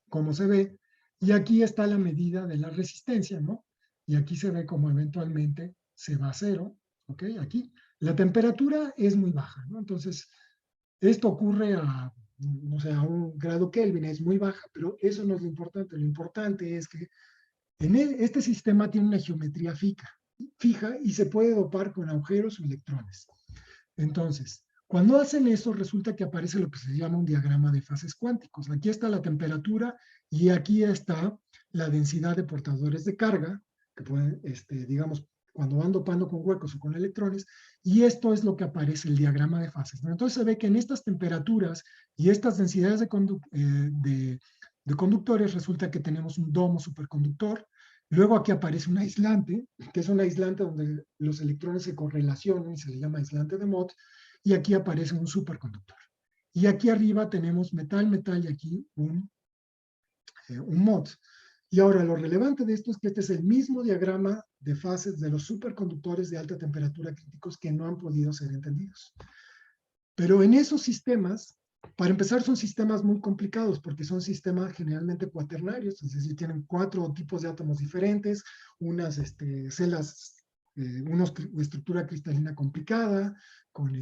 como se ve, y aquí está la medida de la resistencia, ¿no? Y aquí se ve como eventualmente se va a cero, ¿ok? Aquí. La temperatura es muy baja, ¿no? Entonces, esto ocurre a, no sé, a 1 grado Kelvin, es muy baja, pero eso no es lo importante. Lo importante es que este sistema tiene una geometría fija y se puede dopar con agujeros o electrones. Entonces, cuando hacen eso, resulta que aparece lo que se llama un diagrama de fases cuánticos. Aquí está la temperatura y aquí está la densidad de portadores de carga, que pueden, digamos, cuando van dopando con huecos o con electrones, y esto es lo que aparece el diagrama de fases, ¿no? Entonces se ve que en estas temperaturas y estas densidades de conductores resulta que tenemos un domo superconductor. Luego aquí aparece un aislante, que es un aislante donde los electrones se correlacionan y se le llama aislante de Mott, y aquí aparece un superconductor. Y aquí arriba tenemos metal, metal y aquí un Mott. Y ahora lo relevante de esto es que este es el mismo diagrama de fases de los superconductores de alta temperatura críticos que no han podido ser entendidos. Pero en esos sistemas, para empezar, son sistemas muy complicados porque son sistemas generalmente cuaternarios, es decir, tienen 4 tipos de átomos diferentes, unas celas, una estructura cristalina complicada, con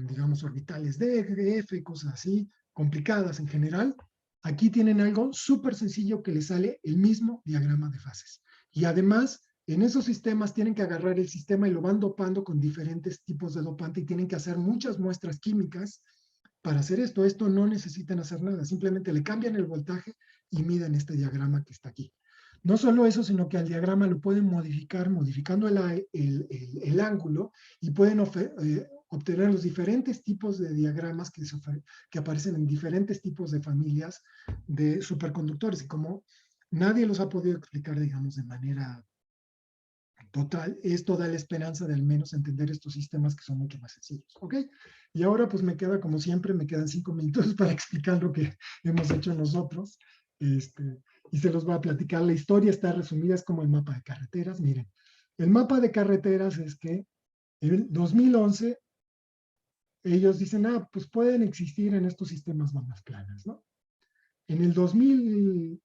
digamos, orbitales D, F, cosas así, complicadas en general. Aquí tienen algo súper sencillo que les sale el mismo diagrama de fases. Y además, en esos sistemas tienen que agarrar el sistema y lo van dopando con diferentes tipos de dopante y tienen que hacer muchas muestras químicas para hacer esto. Esto no necesitan hacer nada, simplemente le cambian el voltaje y miden este diagrama que está aquí. No solo eso, sino que al diagrama lo pueden modificar, modificando el ángulo, y pueden obtener los diferentes tipos de diagramas que aparecen en diferentes tipos de familias de superconductores. Y como nadie los ha podido explicar, digamos, de manera total, esto da la esperanza de al menos entender estos sistemas que son mucho más sencillos, ¿ok? Y ahora pues me queda, como siempre, me quedan 5 minutos para explicar lo que hemos hecho nosotros, y se los voy a platicar. La historia está resumida, es como el mapa de carreteras. Miren, el mapa de carreteras es que en el 2011 ellos dicen, pues pueden existir en estos sistemas bandas planas, ¿no? En el 2000,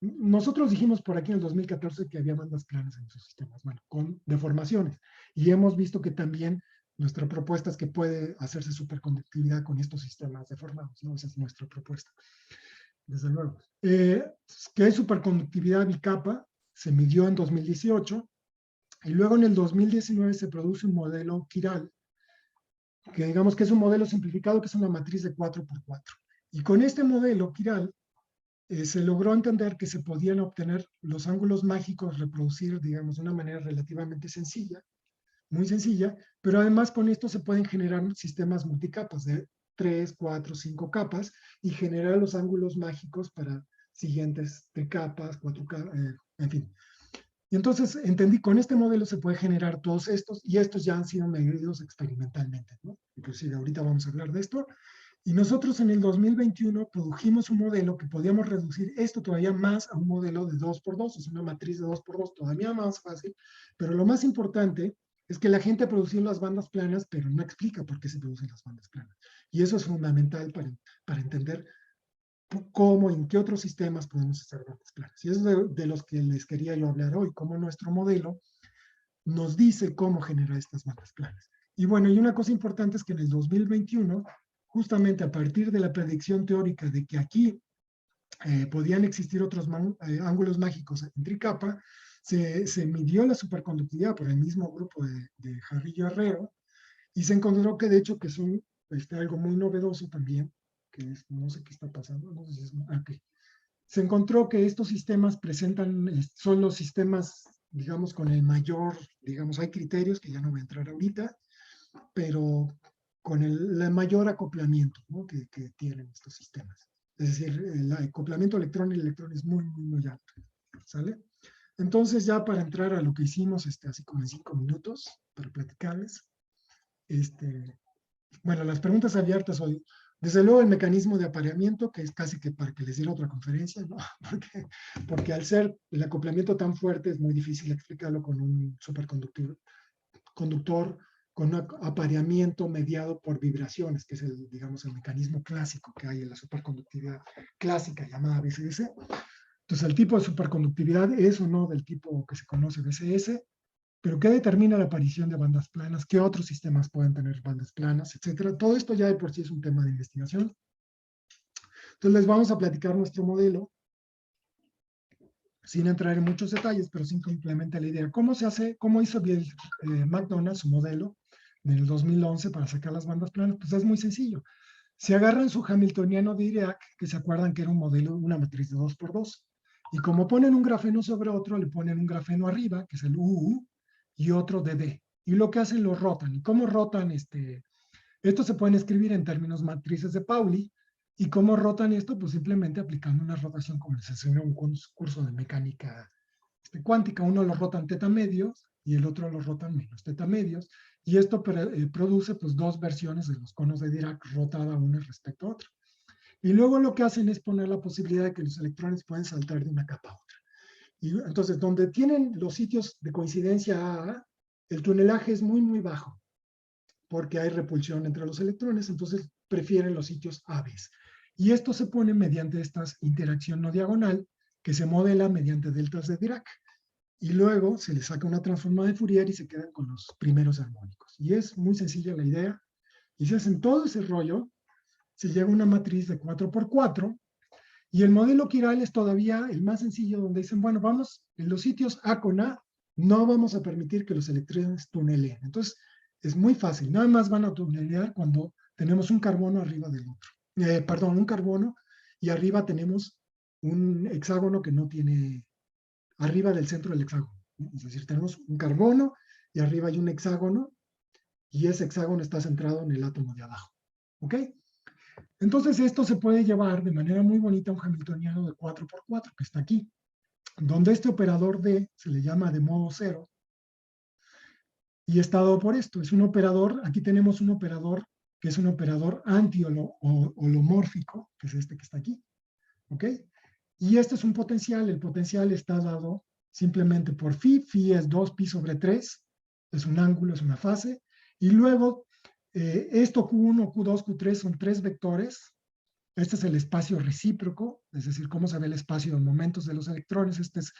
nosotros dijimos por aquí en el 2014 que había bandas planas en esos sistemas, bueno, con deformaciones. Y hemos visto que también nuestra propuesta es que puede hacerse superconductividad con estos sistemas deformados, ¿no? Esa es nuestra propuesta, desde luego. Que es superconductividad bicapa, se midió en 2018, y luego en el 2019 se produce un modelo quiral, que digamos que es un modelo simplificado, que es una matriz de 4x4. Y con este modelo quiral, se logró entender que se podían obtener los ángulos mágicos, reproducir, digamos, de una manera relativamente sencilla, muy sencilla, pero además con esto se pueden generar sistemas multicapas de 3, 4, 5 capas y generar los ángulos mágicos para siguientes tricapas, 4 capas, en fin. Y entonces entendí, con este modelo se puede generar todos estos, y estos ya han sido medidos experimentalmente, ¿no? Inclusive ahorita vamos a hablar de esto. Y nosotros en el 2021 produjimos un modelo que podíamos reducir esto todavía más a un modelo de 2x2, es una matriz de 2x2, todavía más fácil, pero lo más importante es que la gente produció las bandas planas, pero no explica por qué se producen las bandas planas. Y eso es fundamental para entender cómo, en qué otros sistemas podemos hacer bandas planas. Y es de los que les quería yo hablar hoy, cómo nuestro modelo nos dice cómo generar estas bandas planas. Y bueno, y una cosa importante es que en el 2021, justamente a partir de la predicción teórica de que aquí podían existir otros ángulos mágicos en tricapa, se midió la superconductividad por el mismo grupo de Jarrillo Herrero, y se encontró que de hecho que son algo muy novedoso también, que es, no sé qué está pasando, no sé si es, okay. Se encontró que estos sistemas presentan, son los sistemas, digamos, con el mayor, digamos, hay criterios que ya no voy a entrar ahorita, pero con el mayor acoplamiento, ¿no?, que tienen estos sistemas. Es decir, el acoplamiento electrón-electrón es muy, muy, muy alto, ¿sale? Entonces, ya para entrar a lo que hicimos, así como en 5 minutos, para platicarles, bueno, las preguntas abiertas hoy. Desde luego el mecanismo de apareamiento, que es casi que para que les diera otra conferencia, ¿no? Porque al ser el acoplamiento tan fuerte es muy difícil explicarlo con un superconductor con un apareamiento mediado por vibraciones, que es el, digamos, el mecanismo clásico que hay en la superconductividad clásica llamada BCS. Entonces, el tipo de superconductividad es o no del tipo que se conoce BCS, pero ¿qué determina la aparición de bandas planas? ¿Qué otros sistemas pueden tener bandas planas, etcétera? Todo esto ya de por sí es un tema de investigación. Entonces, les vamos a platicar nuestro modelo, sin entrar en muchos detalles, pero sin complementar la idea. ¿Cómo se hace? ¿Cómo hizo Bill McDonald su modelo en el 2011 para sacar las bandas planas? Pues es muy sencillo. Se agarran su hamiltoniano de Dirac, que se acuerdan que era un modelo, una matriz de 2x2, y como ponen un grafeno sobre otro, le ponen un grafeno arriba, que es el UU, y otro de D. Y lo que hacen, lo rotan. ¿Y cómo rotan? Esto se pueden escribir en términos matrices de Pauli. ¿Y cómo rotan esto? Pues simplemente aplicando una rotación como les enseñó en un curso de mecánica cuántica. Uno lo rotan teta medios y el otro lo rotan menos teta medios. Y esto produce pues dos versiones de los conos de Dirac rotada una respecto a otra. Y luego lo que hacen es poner la posibilidad de que los electrones pueden saltar de una capa a otra. Y entonces, donde tienen los sitios de coincidencia AA, el tunelaje es muy, muy bajo, porque hay repulsión entre los electrones, entonces prefieren los sitios ABs. Y esto se pone mediante esta interacción no diagonal, que se modela mediante deltas de Dirac. Y luego se le saca una transformada de Fourier y se quedan con los primeros armónicos. Y es muy sencilla la idea. Y se hacen todo ese rollo, se llega a una matriz de 4x4, y el modelo quiral es todavía el más sencillo, donde dicen, bueno, vamos, en los sitios A con A, no vamos a permitir que los electrones tuneleen. Entonces, es muy fácil. Nada más van a tunelear cuando tenemos un carbono arriba del otro. Perdón, un carbono, y arriba tenemos un hexágono que no tiene, arriba del centro del hexágono. Es decir, tenemos un carbono y arriba hay un hexágono, y ese hexágono está centrado en el átomo de abajo. ¿Ok? Entonces esto se puede llevar de manera muy bonita a un hamiltoniano de 4x4 que está aquí, donde este operador D se le llama de modo cero y está dado por esto. Es un operador, aquí tenemos un operador que es un operador anti-holomórfico, que es este que está aquí. ¿Ok? Y este es un potencial. El potencial está dado simplemente por phi. Phi es 2pi sobre 3. Es un ángulo, es una fase. Y luego, esto Q1, Q2, Q3 son 3 vectores. Este es el espacio recíproco, es decir, cómo se ve el espacio de momentos de los electrones. Este es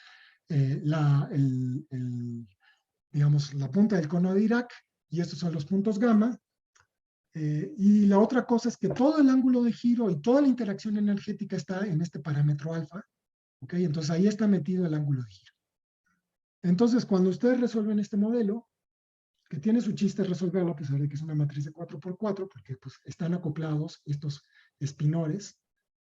digamos, la punta del cono de Dirac, y estos son los puntos gamma. Y la otra cosa es que todo el ángulo de giro y toda la interacción energética está en este parámetro alfa. ¿Ok? Entonces ahí está metido el ángulo de giro. Entonces, cuando ustedes resuelven este modelo, que tiene su chiste resolverlo, a pesar de que es una matriz de 4x4, porque pues, están acoplados estos espinores.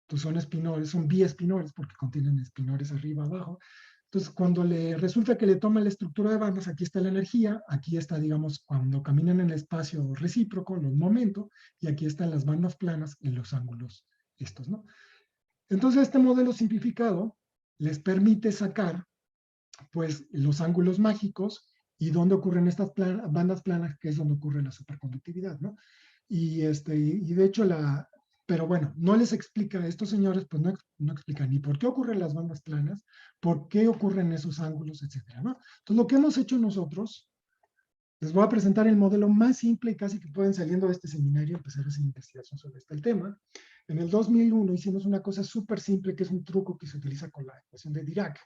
Entonces son espinores, son biespinores, porque contienen espinores arriba, abajo. Entonces, cuando le resulta que le toma la estructura de bandas, aquí está la energía, aquí está, digamos, cuando caminan en el espacio recíproco, los momentos, y aquí están las bandas planas en los ángulos estos, ¿no? Entonces, este modelo simplificado les permite sacar, pues, los ángulos mágicos y dónde ocurren estas bandas planas, que es donde ocurre la superconductividad, ¿no? Y de hecho, pero bueno, no les explica a estos señores, pues no explican ni por qué ocurren las bandas planas, por qué ocurren esos ángulos, etcétera, ¿no? Entonces, lo que hemos hecho nosotros Les voy a presentar el modelo más simple y casi que pueden saliendo de este seminario empezar a hacer investigación sobre este tema. En el 2001 hicimos una cosa súper simple, que es un truco que se utiliza con la ecuación de Dirac,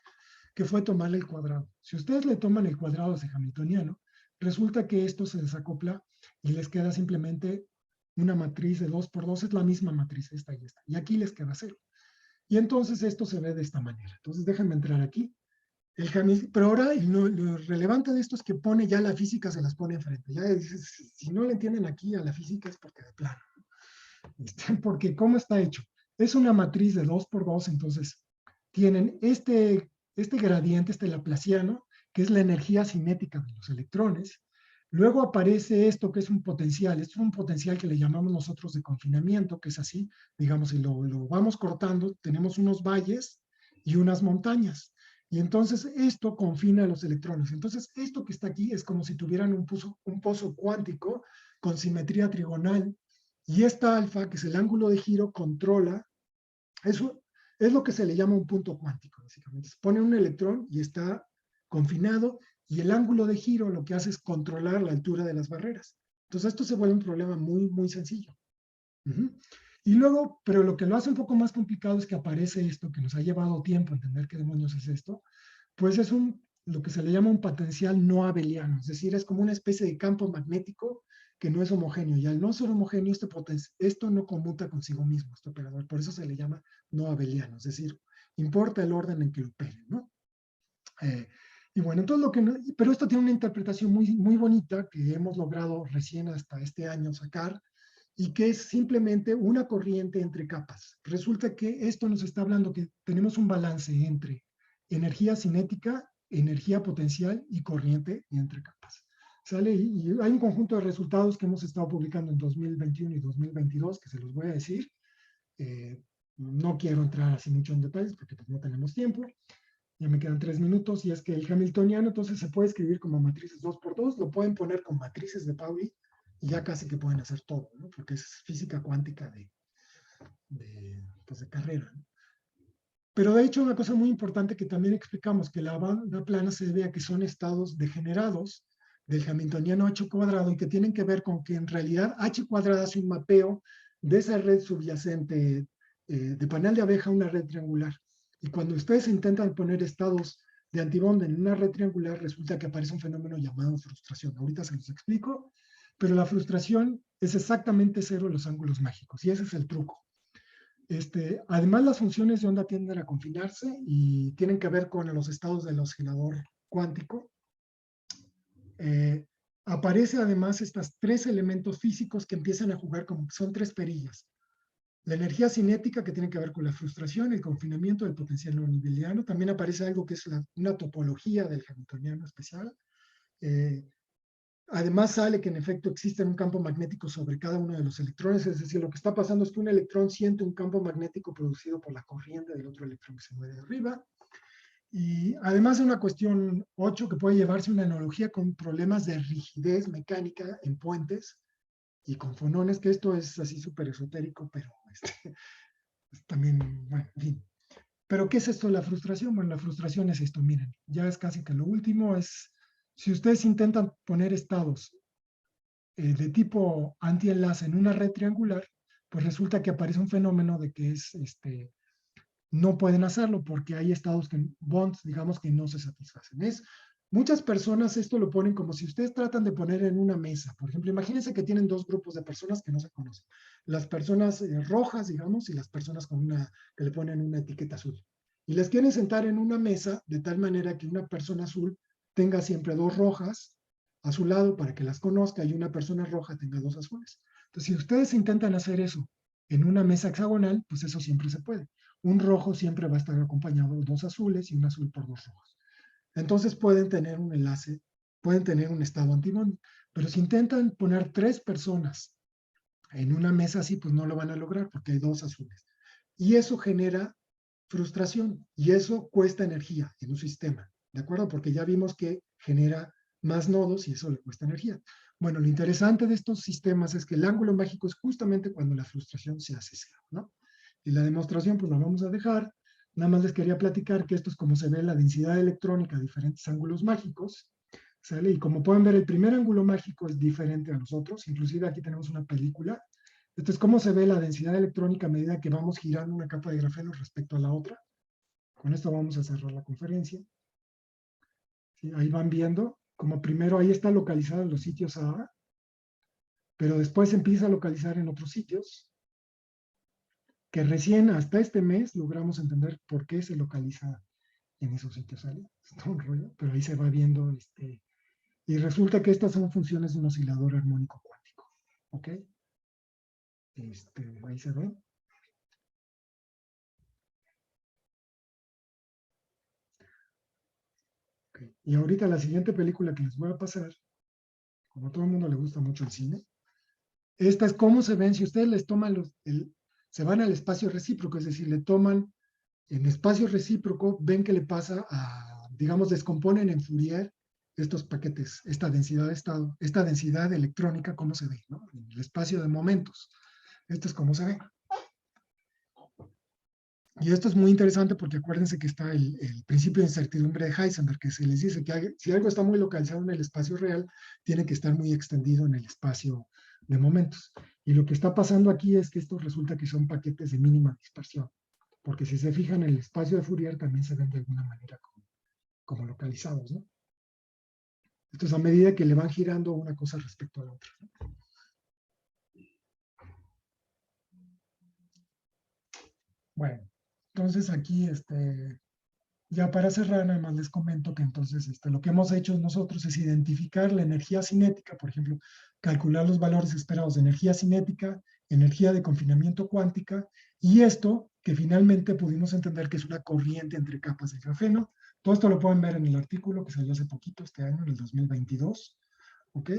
que fue tomarle el cuadrado. Si ustedes le toman el cuadrado a ese hamiltoniano, resulta que esto se desacopla y les queda simplemente una matriz de 2 por 2, es la misma matriz, esta y esta. Y aquí les queda 0. Y entonces esto se ve de esta manera. Entonces déjenme entrar aquí. Pero ahora lo relevante de esto es que pone ya la física, se las pone enfrente. Ya dices, si no le entienden aquí a la física es porque de plano. Porque ¿cómo está hecho? Es una matriz de 2 por 2, entonces tienen este gradiente, este laplaciano, que es la energía cinética de los electrones. Luego aparece esto que es un potencial. Esto es un potencial que le llamamos nosotros de confinamiento, que es así, digamos, si lo vamos cortando, tenemos unos valles y unas montañas. Y entonces esto confina a los electrones. Entonces esto que está aquí es como si tuvieran un pozo cuántico con simetría trigonal. Y esta alfa, que es el ángulo de giro, controla. Eso es lo que se le llama un punto cuántico, básicamente. Se pone un electrón y está confinado, y el ángulo de giro lo que hace es controlar la altura de las barreras. Entonces esto se vuelve un problema muy, muy sencillo. Y luego, pero lo que lo hace un poco más complicado es que aparece esto, que nos ha llevado tiempo entender qué demonios es esto, pues es lo que se le llama un potencial no abeliano, es decir, es como una especie de campo magnético que no es homogéneo, y al no ser homogéneo, esto no conmuta consigo mismo, este operador, por eso se le llama no abeliano, es decir, importa el orden en que lo opere, ¿no? Y bueno, entonces pero esto tiene una interpretación muy, muy bonita que hemos logrado recién hasta este año sacar, y que es simplemente una corriente entre capas. Resulta que esto nos está hablando que tenemos un balance entre energía cinética, energía potencial y corriente entre capas. ¿Sale? Y hay un conjunto de resultados que hemos estado publicando en 2021 y 2022, que se los voy a decir. No quiero entrar así mucho en detalles porque pues no tenemos tiempo. Ya me quedan 3 minutos, y es que el hamiltoniano entonces se puede escribir como matrices 2 por 2, lo pueden poner con matrices de Pauli, y ya casi que pueden hacer todo, ¿no? Porque es física cuántica pues de carrera, ¿no? Pero de hecho una cosa muy importante que también explicamos, que la banda plana se debe a que son estados degenerados del hamiltoniano h cuadrado, y que tienen que ver con que en realidad h cuadrada es un mapeo de esa red subyacente de panal de abeja a una red triangular. Y cuando ustedes intentan poner estados de antibond en una red triangular, resulta que aparece un fenómeno llamado frustración. Ahorita se los explico, pero la frustración es exactamente cero en los ángulos mágicos, y ese es el truco. Además, las funciones de onda tienden a confinarse y tienen que ver con los estados del oscilador cuántico. Aparece además estos 3 elementos físicos que empiezan a jugar como son 3 perillas. La energía cinética, que tiene que ver con la frustración, el confinamiento del potencial no niveliano. También aparece algo que es una topología del hamiltoniano especial. Además sale que en efecto existe un campo magnético sobre cada uno de los electrones, es decir, lo que está pasando es que un electrón siente un campo magnético producido por la corriente del otro electrón que se mueve de arriba. Y además de una cuestión 8 que puede llevarse una analogía con problemas de rigidez mecánica en puentes y con fonones, que esto es así súper esotérico, pero también, bueno, en fin. Pero ¿qué es esto de la frustración? Bueno, la frustración es esto, miren, ya es casi que lo último, es si ustedes intentan poner estados de tipo antienlace en una red triangular, pues resulta que aparece un fenómeno de que no pueden hacerlo porque hay estados bonds, digamos, que no se satisfacen. Muchas personas esto lo ponen como si ustedes tratan de poner en una mesa. Por ejemplo, imagínense que tienen 2 grupos de personas que no se conocen. Las personas rojas, digamos, y las personas que le ponen una etiqueta azul. Y les quieren sentar en una mesa de tal manera que una persona azul tenga siempre 2 rojas a su lado para que las conozca, y una persona roja tenga 2 azules. Entonces, si ustedes intentan hacer eso en una mesa hexagonal, pues eso siempre se puede. Un rojo siempre va a estar acompañado de 2 azules y un azul por 2 rojos. Entonces pueden tener un enlace, pueden tener un estado antibond. Pero si intentan poner 3 personas en una mesa así, pues no lo van a lograr porque hay 2 azules. Y eso genera frustración, y eso cuesta energía en un sistema, ¿de acuerdo? Porque ya vimos que genera más nodos y eso le cuesta energía. Bueno, lo interesante de estos sistemas es que el ángulo mágico es justamente cuando la frustración se hace cero, ¿no? Y la demostración pues la vamos a dejar. Nada más les quería platicar que esto es como se ve la densidad electrónica a diferentes ángulos mágicos. ¿sale? Y como pueden ver, el primer ángulo mágico es diferente a los otros. Inclusive aquí tenemos una película. Esto es cómo se ve la densidad electrónica a medida que vamos girando una capa de grafeno respecto a la otra. Con esto vamos a cerrar la conferencia. ¿Sí? Ahí van viendo, como primero ahí está localizado en los sitios A, pero después se empieza a localizar en otros sitios, que recién hasta este mes logramos entender por qué se localiza en esos sitios, ¿sale? Es todo un rollo, pero ahí se va viendo, y resulta que estas son funciones de un oscilador armónico cuántico, ¿ok? Ahí se ve. Okay. Y ahorita la siguiente película que les voy a pasar, como a todo el mundo le gusta mucho el cine, esta es cómo se ven, si ustedes les toman se van al espacio recíproco, es decir, le toman en espacio recíproco, ven que le pasa a, digamos, descomponen en Fourier estos paquetes, esta densidad de estado, esta densidad electrónica, cómo se ve, ¿no? En el espacio de momentos. Esto es cómo se ve. Y esto es muy interesante porque acuérdense que está el principio de incertidumbre de Heisenberg, que se les dice que si algo está muy localizado en el espacio real, tiene que estar muy extendido en el espacio de momentos. Y lo que está pasando aquí es que esto resulta que son paquetes de mínima dispersión, porque si se fijan en el espacio de Fourier también se ven de alguna manera como localizados, ¿no? Esto es a medida que le van girando una cosa respecto a la otra, ¿no? Bueno, entonces aquí, ya para cerrar, nada más les comento que entonces lo que hemos hecho nosotros es identificar la energía cinética, por ejemplo, calcular los valores esperados de energía cinética, energía de confinamiento cuántica, y esto que finalmente pudimos entender que es una corriente entre capas de grafeno. Todo esto lo pueden ver en el artículo que salió hace poquito, este año, en el 2022, ¿ok?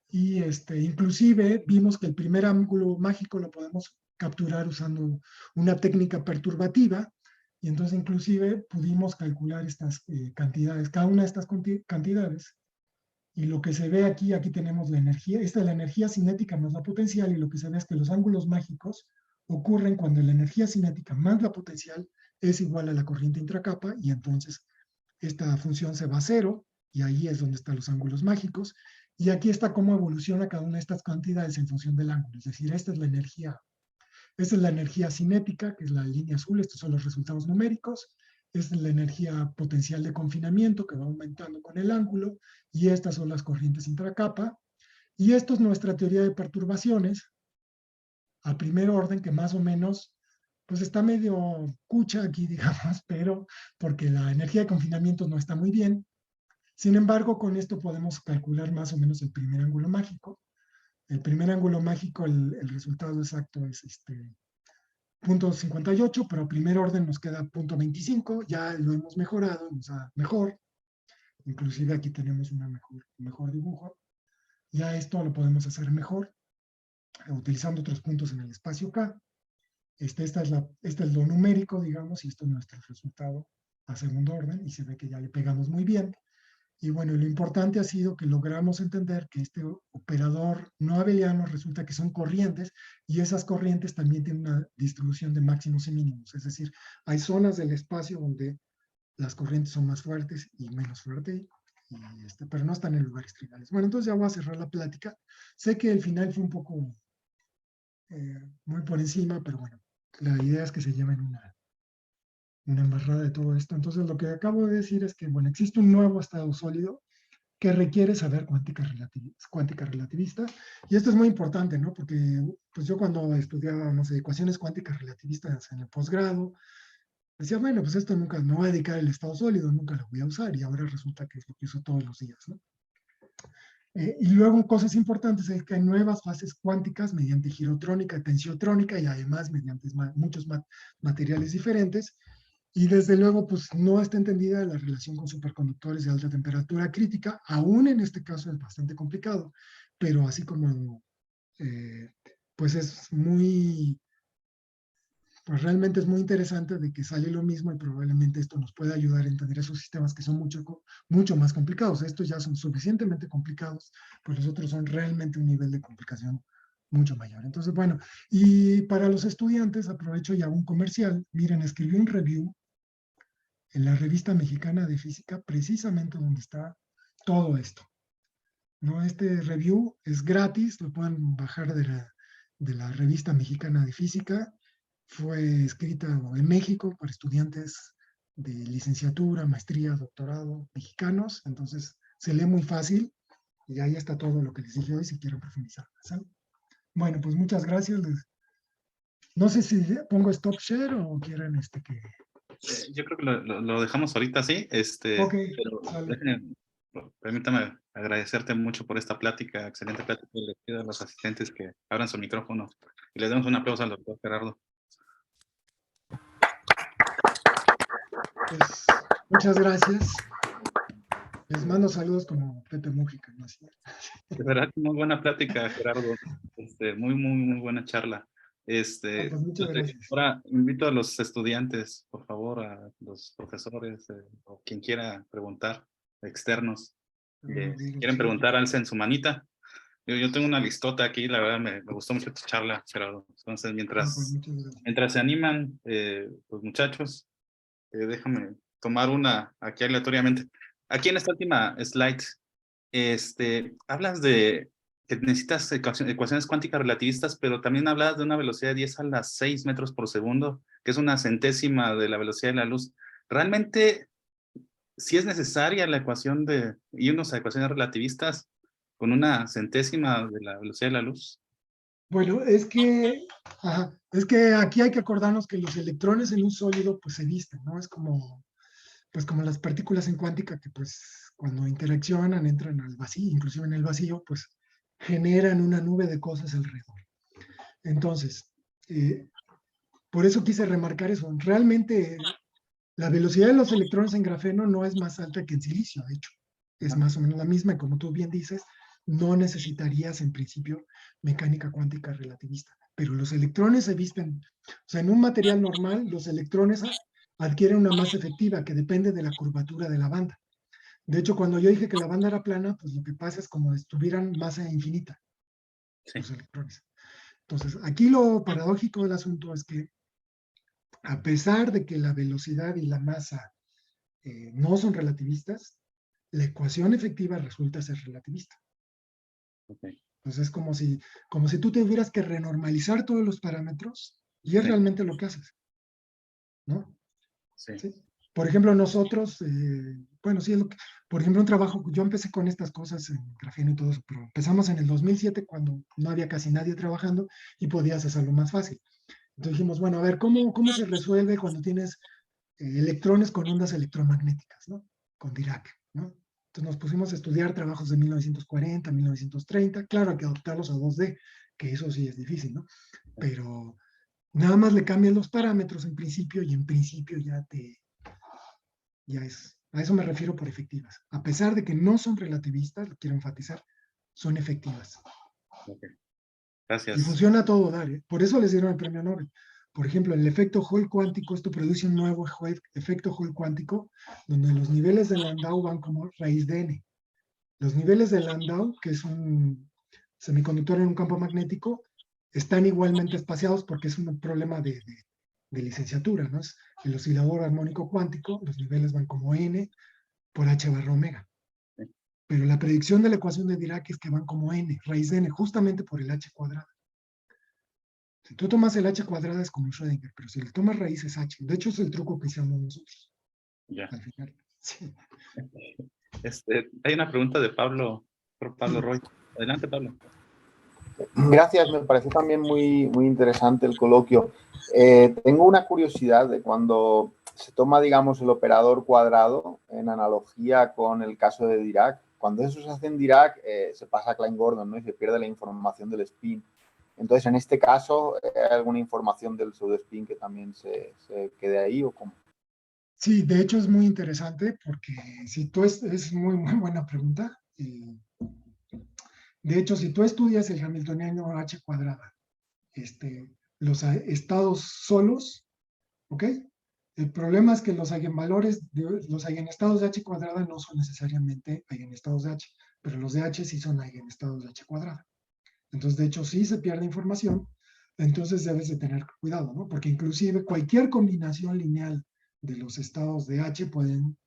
Y inclusive vimos que el primer ángulo mágico lo podemos capturar usando una técnica perturbativa, y entonces inclusive pudimos calcular estas cantidades, cada una de estas cantidades, y lo que se ve aquí tenemos la energía, esta es la energía cinética más la potencial, y lo que se ve es que los ángulos mágicos ocurren cuando la energía cinética más la potencial es igual a la corriente intracapa, y entonces esta función se va a cero, y ahí es donde están los ángulos mágicos, y aquí está cómo evoluciona cada una de estas cantidades en función del ángulo, es decir, esta es la energía cinética, que es la línea azul, estos son los resultados numéricos, esta es la energía potencial de confinamiento, que va aumentando con el ángulo, y estas son las corrientes intracapa, y esto es nuestra teoría de perturbaciones, al primer orden, que más o menos pues está medio cucha aquí, digamos, pero porque la energía de confinamiento no está muy bien. Sin embargo, con esto podemos calcular más o menos el primer ángulo mágico. El primer ángulo mágico, el resultado exacto es 0.58, pero a primer orden nos queda 0.25, ya lo hemos mejorado, nos da mejor. Inclusive aquí tenemos un mejor dibujo. Ya esto lo podemos hacer mejor, utilizando otros puntos en el espacio K. Este es lo numérico, digamos, y esto es nuestro resultado a segundo orden, y se ve que ya le pegamos muy bien. Y bueno, lo importante ha sido que logramos entender que este operador no abeliano resulta que son corrientes, y esas corrientes también tienen una distribución de máximos y mínimos. Es decir, hay zonas del espacio donde las corrientes son más fuertes y menos fuertes, pero no están en lugares triviales. Bueno, entonces ya voy a cerrar la plática. Sé que el final fue un poco muy por encima, pero bueno, la idea es que se lleven una embarrada de todo esto. Entonces, lo que acabo de decir es que, bueno, existe un nuevo estado sólido que requiere saber cuántica relativista. Y esto es muy importante, ¿no? Porque pues yo cuando estudiaba, no sé, ecuaciones cuánticas relativistas en el posgrado, decía, bueno, pues esto nunca me voy a dedicar al estado sólido, nunca lo voy a usar, y ahora resulta que es lo que uso todos los días, ¿no? Y luego, cosas importantes es que hay nuevas fases cuánticas mediante girotrónica, tensiotrónica, y además mediante muchos materiales diferentes. Y desde luego, pues no está entendida la relación con superconductores de alta temperatura crítica. Aún en este caso es bastante complicado, pero así como, pues es muy, pues realmente es muy interesante de que sale lo mismo, y probablemente esto nos pueda ayudar a entender esos sistemas que son mucho más complicados. Estos ya son suficientemente complicados, pues los otros son realmente un nivel de complicación mucho mayor. Entonces, bueno, y para los estudiantes, aprovecho ya un comercial. Miren, escribí un review en la Revista Mexicana de Física, precisamente donde está todo esto, ¿no? Este review es gratis, lo pueden bajar de la Revista Mexicana de Física. Fue escrita en México por estudiantes de licenciatura, maestría, doctorado mexicanos, entonces se lee muy fácil y ahí está todo lo que les dije hoy si quieren profundizar. ¿Sale? Bueno, pues muchas gracias. No sé si pongo stop share o quieren que... Yo creo que lo dejamos ahorita así, Ok, pero sale. permítame agradecerte mucho por esta plática, excelente plática, y les pido a los asistentes que abran su micrófono y les damos un aplauso al doctor Gerardo. Pues, muchas gracias. Les mando saludos como Pepe Mújica, ¿no? De verdad, muy buena plática, Gerardo. Muy buena charla. Pues muchas gracias. Ahora invito a los estudiantes, por favor, a los profesores o quien quiera preguntar, externos. Si quieren preguntar, alcen su manita. Yo tengo una listota aquí, la verdad me gustó mucho tu charla, Gerardo. Entonces, mientras se animan, los muchachos, déjame tomar una aquí aleatoriamente. Aquí en esta última slide, hablas de que necesitas ecuaciones cuánticas relativistas, pero también hablas de una velocidad de 10 a la 6 metros por segundo, que es una centésima de la velocidad de la luz. ¿Realmente sí es necesaria la ecuación de irnos a ecuaciones relativistas con una centésima de la velocidad de la luz? Bueno, es que aquí hay que acordarnos que los electrones en un sólido pues se visten, ¿no? Es como, pues como las partículas en cuántica que pues cuando interaccionan entran al vacío, inclusive en el vacío pues generan una nube de cosas alrededor. Entonces, por eso quise remarcar eso. Realmente la velocidad de los electrones en grafeno no es más alta que en silicio, de hecho. Es más o menos la misma y como tú bien dices, no necesitarías en principio mecánica cuántica relativista. Pero los electrones se visten, o sea, en un material normal los electrones adquieren una masa efectiva que depende de la curvatura de la banda. De hecho, cuando yo dije que la banda era plana, pues lo que pasa es como si tuvieran masa infinita, Sí. los electrones. Entonces, aquí lo paradójico del asunto es que a pesar de que la velocidad y la masa no son relativistas, la ecuación efectiva resulta ser relativista. Okay. Entonces es como si tú tuvieras que renormalizar todos los parámetros y es realmente lo que haces, ¿no? Sí. ¿Sí? Por ejemplo, nosotros, bueno, sí, por ejemplo, un trabajo, yo empecé con estas cosas en grafeno y todo eso, pero empezamos en el 2007 cuando no había casi nadie trabajando y podías hacerlo más fácil. Entonces dijimos, bueno, a ver, ¿cómo se resuelve cuando tienes electrones con ondas electromagnéticas, ¿no? Con Dirac, ¿no? Entonces nos pusimos a estudiar trabajos de 1940, 1930, claro, hay que adaptarlos a 2D, que eso sí es difícil, ¿no? Pero nada más le cambian los parámetros en principio y en principio ya es, a eso me refiero por efectivas. A pesar de que no son relativistas, lo quiero enfatizar, son efectivas. Okay. Gracias. Y funciona a todo dar, ¿eh? Por eso les dieron el premio Nobel. Por ejemplo, el efecto Hall cuántico, esto produce un nuevo efecto Hall cuántico, donde los niveles de Landau van como raíz de n. Los niveles de Landau, que es un semiconductor en un campo magnético, están igualmente espaciados porque es un problema de licenciatura, ¿no? Es el oscilador armónico cuántico, los niveles van como n por h barra omega. Pero la predicción de la ecuación de Dirac es que van como n, raíz de n, justamente por el h cuadrado. Si tú tomas el h cuadrada es como Schrödinger, pero si le tomas raíz es h. De hecho, es el truco que hicimos nosotros. Ya. Al final. Sí. Hay una pregunta de Pablo Roy. Adelante, Pablo. Gracias, me pareció también muy interesante el coloquio. Tengo una curiosidad de cuando se toma, digamos, el operador cuadrado en analogía con el caso de Dirac. Cuando eso se hace en Dirac, se pasa a Klein-Gordon, ¿no? Y se pierde la información del spin. Entonces, en este caso, ¿hay alguna información del pseudospin que también se quede ahí o cómo? Sí, de hecho es muy interesante porque si tú es muy buena pregunta. De hecho, si tú estudias el hamiltoniano h cuadrada, los estados solos, ¿ok? El problema es que los eigenvalores, los eigenestados de h cuadrada no son necesariamente eigenestados de h, pero los de h sí son eigenestados de h cuadrada. Entonces, de hecho, sí se pierde información, entonces debes de tener cuidado, ¿no? Porque inclusive cualquier combinación lineal de los estados de h pueden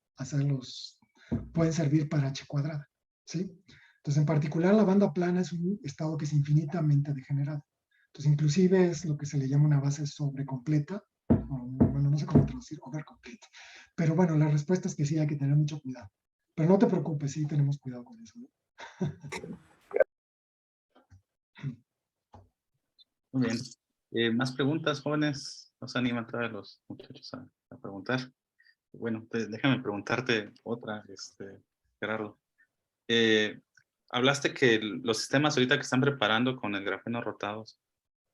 servir para h cuadrada. ¿sí? Entonces, en particular, la banda plana es un estado que es infinitamente degenerado. Entonces, inclusive es lo que se le llama una base sobrecompleta, o, bueno, no sé cómo traducir, overcomplete. Pero bueno, la respuesta es que sí, hay que tener mucho cuidado. Pero no te preocupes, sí tenemos cuidado con eso, ¿no? Muy bien. ¿Más preguntas, jóvenes? ¿No se animan todavía los muchachos a preguntar? Bueno, déjame preguntarte otra, Gerardo. Hablaste que los sistemas ahorita que están preparando con el grafeno rotados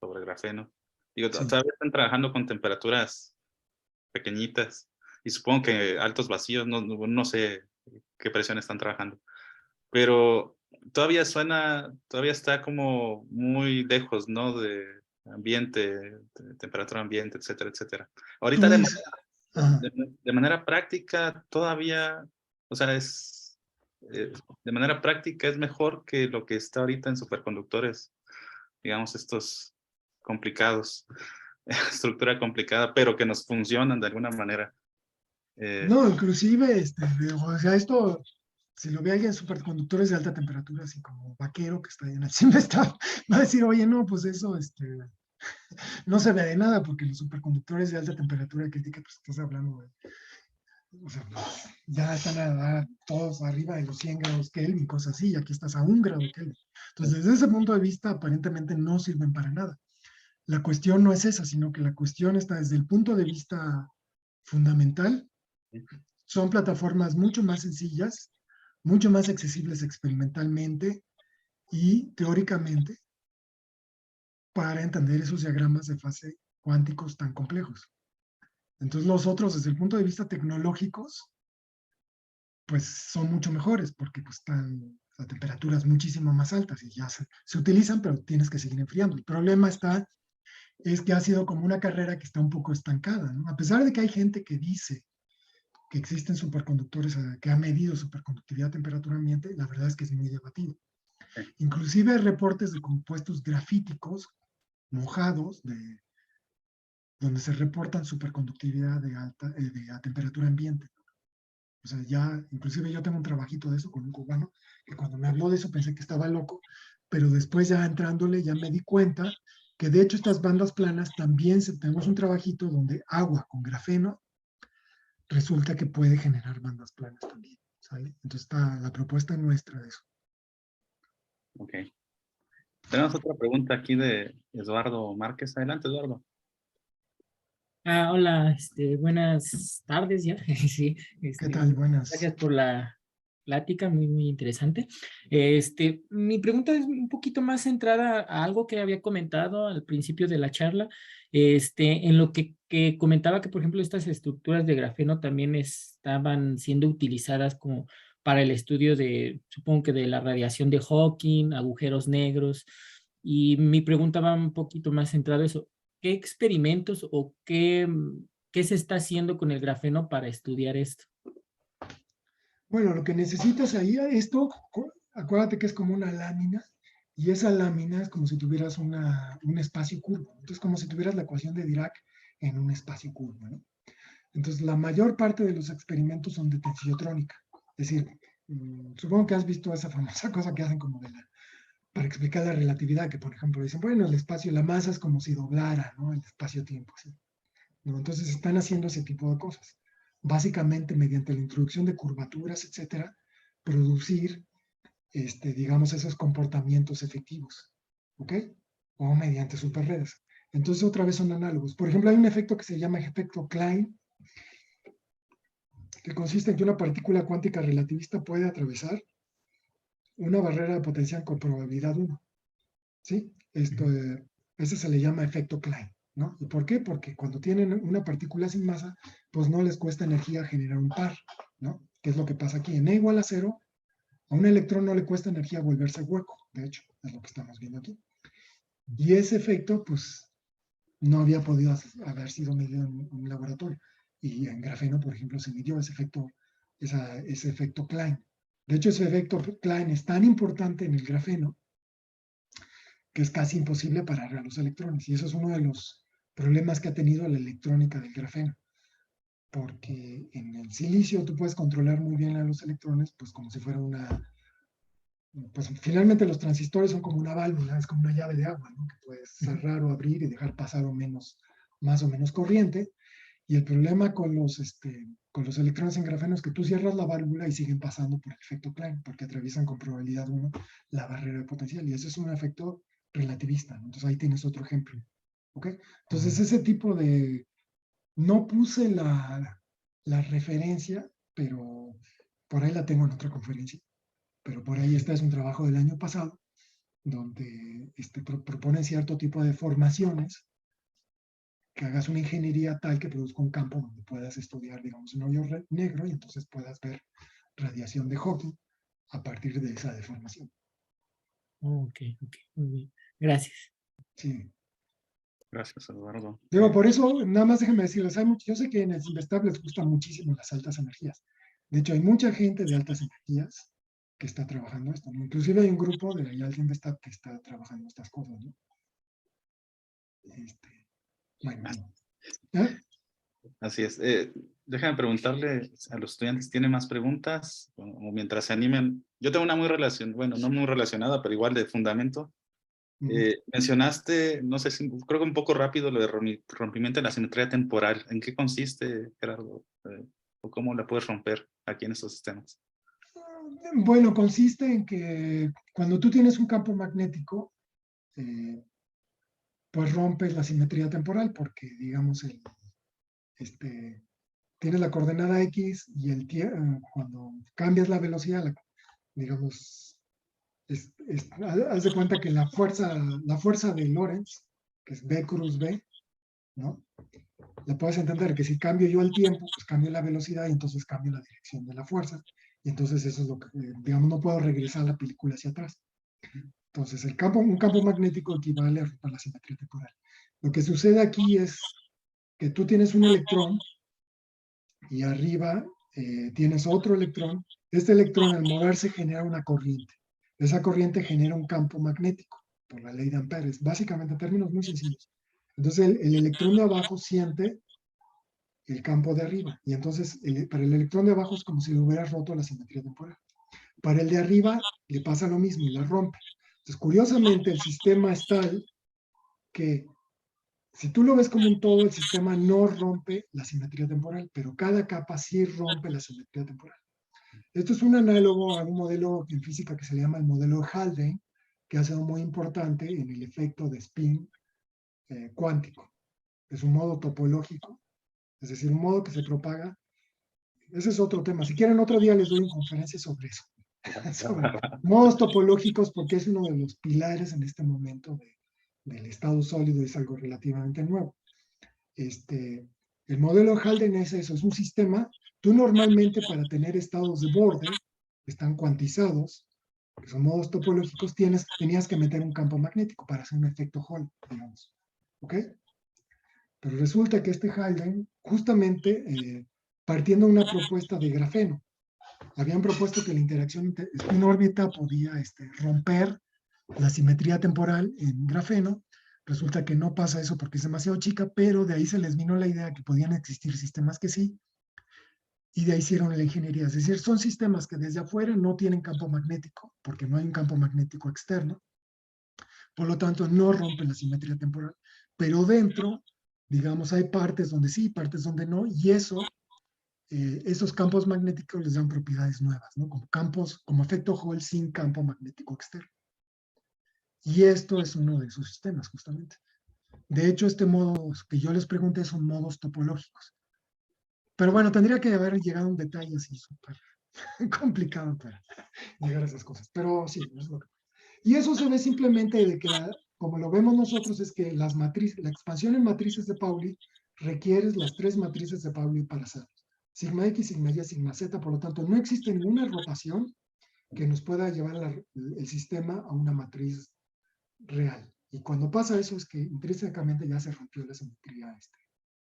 sobre grafeno, digo, Sí. todavía están trabajando con temperaturas pequeñitas y supongo que altos vacíos, no sé qué presión están trabajando, pero todavía todavía está como muy lejos, ¿no? De ambiente, de temperatura ambiente, etcétera, etcétera. Ahorita Pues, ajá. de manera práctica todavía, o sea, de manera práctica es mejor que lo que está ahorita en superconductores, digamos, estos complicados, estructura complicada, pero que nos funcionan de alguna manera. No, inclusive, o sea, esto, si lo ve alguien superconductores de alta temperatura, así como vaquero que está ahí en el CIMBESTAF, va a decir, oye, no, pues eso, no se ve de nada, porque los superconductores de alta temperatura crítica, pues estás hablando de, o sea, pues, ya están todos arriba de los 100 grados Kelvin, cosas así, y aquí estás a 1 grado Kelvin. Entonces, desde ese punto de vista, aparentemente no sirven para nada. La cuestión no es esa, sino que la cuestión está desde el punto de vista fundamental. Son plataformas mucho más sencillas, mucho más accesibles experimentalmente y teóricamente para entender esos diagramas de fase cuánticos tan complejos. Entonces los otros, desde el punto de vista tecnológicos, pues son mucho mejores porque pues, están a temperaturas muchísimo más altas y ya se utilizan, pero tienes que seguir enfriando. El problema es que ha sido como una carrera que está un poco estancada, ¿no? A pesar de que hay gente que dice que existen superconductores, que ha medido superconductividad a temperatura ambiente, la verdad es que es muy debatido. Inclusive hay reportes de compuestos grafíticos mojados donde se reportan superconductividad a temperatura ambiente. O sea, ya, inclusive yo tengo un trabajito de eso con un cubano, que cuando me habló de eso pensé que estaba loco, pero después ya entrándole ya me di cuenta que de hecho estas bandas planas también tenemos un trabajito donde agua con grafeno resulta que puede generar bandas planas también, ¿sale? Entonces está la propuesta nuestra de eso. Ok. Tenemos otra pregunta aquí de Eduardo Márquez. Adelante, Eduardo. Hola, buenas tardes ya. Sí, ¿Qué tal? gracias Buenas. por la plática, muy, muy interesante. Mi pregunta es un poquito más centrada a algo que había comentado al principio de la charla, en lo que comentaba que, por ejemplo, estas estructuras de grafeno también estaban siendo utilizadas como para el estudio de, supongo que de la radiación de Hawking, agujeros negros, y mi pregunta va un poquito más centrada a eso. ¿Qué experimentos o qué se está haciendo con el grafeno para estudiar esto? Bueno, lo que necesitas ahí, acuérdate que es como una lámina, y esa lámina es como si tuvieras un espacio curvo. Entonces, como si tuvieras la ecuación de Dirac en un espacio curvo, ¿no? Entonces, la mayor parte de los experimentos son de tensiotrónica. Es decir, supongo que has visto esa famosa cosa que hacen como para explicar la relatividad, que por ejemplo dicen, bueno, el espacio, la masa es como si doblara, ¿no? El espacio-tiempo, ¿sí? ¿No? Entonces están haciendo ese tipo de cosas. Básicamente mediante la introducción de curvaturas, etcétera, producir, digamos, esos comportamientos efectivos, ¿ok? O mediante superredes. Entonces otra vez son análogos. Por ejemplo, hay un efecto que se llama efecto Klein, que consiste en que una partícula cuántica relativista puede atravesar una barrera de potencial con probabilidad 1. ¿Sí? Ese se le llama efecto Klein, ¿no? ¿Y por qué? Porque cuando tienen una partícula sin masa, pues no les cuesta energía generar un par, ¿no? ¿Qué es lo que pasa aquí? En E igual a 0, a un electrón no le cuesta energía volverse hueco, de hecho, es lo que estamos viendo aquí. Y ese efecto, pues, no había podido haber sido medido en un laboratorio. Y en grafeno, por ejemplo, se midió ese efecto Klein. De hecho, ese efecto Klein es tan importante en el grafeno que es casi imposible parar a los electrones. Y eso es uno de los problemas que ha tenido la electrónica del grafeno. Porque en el silicio tú puedes controlar muy bien a los electrones, pues como si fuera pues finalmente los transistores son como una válvula, es como una llave de agua, ¿no? Que puedes cerrar o abrir y dejar pasar más o menos corriente. Y el problema con los electrones en grafeno es que tú cierras la válvula y siguen pasando por el efecto Klein, porque atraviesan con probabilidad 1 la barrera de potencial. Y ese es un efecto relativista, ¿no? Entonces ahí tienes otro ejemplo. ¿Ok? Entonces ese tipo de... No puse la referencia, pero por ahí la tengo en otra conferencia. Pero por ahí es un trabajo del año pasado, donde proponen cierto tipo de formaciones, que hagas una ingeniería tal que produzca un campo donde puedas estudiar, digamos, un hoyo negro y entonces puedas ver radiación de Hawking a partir de esa deformación. Ok, muy bien. Gracias. Sí. Gracias, Eduardo. Digo, por eso, nada más déjenme decirles, yo sé que en el Investab les gustan muchísimo las altas energías. De hecho, hay mucha gente de altas energías que está trabajando esto, ¿no? Inclusive hay un grupo de ahí al Investab que está trabajando estas cosas, ¿no? Bueno, ¿eh? Así es. Déjame preguntarle a los estudiantes, ¿tienen más preguntas? O mientras se animen. Yo tengo una muy relacionada, bueno, no muy relacionada, pero igual de fundamento. Mencionaste, no sé si, creo que un poco rápido, lo de rompimiento de la simetría temporal. ¿En qué consiste, Gerardo? ¿O cómo la puedes romper aquí en estos sistemas? Bueno, consiste en que cuando tú tienes un campo magnético, pues rompes la simetría temporal porque, digamos, tienes la coordenada X y cuando cambias la velocidad, digamos, haz de cuenta que la fuerza de Lorentz, que es B cruz B, ¿no? La puedes entender que si cambio yo el tiempo, pues cambio la velocidad y entonces cambio la dirección de la fuerza. Y entonces eso es lo que, digamos, no puedo regresar la película hacia atrás. Entonces, un campo magnético equivale a romper la simetría temporal. Lo que sucede aquí es que tú tienes un electrón y arriba tienes otro electrón. Este electrón al moverse genera una corriente. Esa corriente genera un campo magnético por la ley de Amperes, básicamente en términos muy sencillos. Entonces el electrón de abajo siente el campo de arriba y entonces para el electrón de abajo es como si le hubiera roto la simetría temporal. Para el de arriba le pasa lo mismo y la rompe. Entonces curiosamente el sistema es tal que si tú lo ves como un todo, el sistema no rompe la simetría temporal, pero cada capa sí rompe la simetría temporal. Esto es un análogo a un modelo en física que se llama el modelo Haldane, que ha sido muy importante en el efecto de spin cuántico. Es un modo topológico, es decir, un modo que se propaga. Ese es otro tema. Si quieren, otro día les doy una conferencia sobre eso, sobre modos topológicos, porque es uno de los pilares en este momento del estado sólido, es algo relativamente nuevo. El modelo Haldane es eso, es un sistema. Tú normalmente para tener estados de borde, que están cuantizados, que son modos topológicos, tenías que meter un campo magnético para hacer un efecto Hall, digamos. ¿Ok? Pero resulta que este Haldane, justamente partiendo de una propuesta de grafeno, habían propuesto que la interacción en órbita podía romper la simetría temporal en grafeno. Resulta que no pasa eso porque es demasiado chica, pero de ahí se les vino la idea que podían existir sistemas que sí, y de ahí hicieron la ingeniería. Es decir, son sistemas que desde afuera no tienen campo magnético, porque no hay un campo magnético externo, por lo tanto no rompen la simetría temporal, pero dentro, digamos, hay partes donde sí, partes donde no, y esos campos magnéticos les dan propiedades nuevas, ¿no? Como efecto Hall sin campo magnético externo. Y esto es uno de esos sistemas, justamente. De hecho, este modo que yo les pregunté son modos topológicos. Pero bueno, tendría que haber llegado a un detalle así súper complicado para llegar a esas cosas. Pero sí, es lo que... Y eso se ve simplemente de que, como lo vemos nosotros, es que la expansión en matrices de Pauli requiere las tres matrices de Pauli para hacerlo. Sigma X, sigma Y, sigma Z. Por lo tanto, no existe ninguna rotación que nos pueda llevar el sistema a una matriz real. Y cuando pasa eso es que intrínsecamente ya se rompió la simetría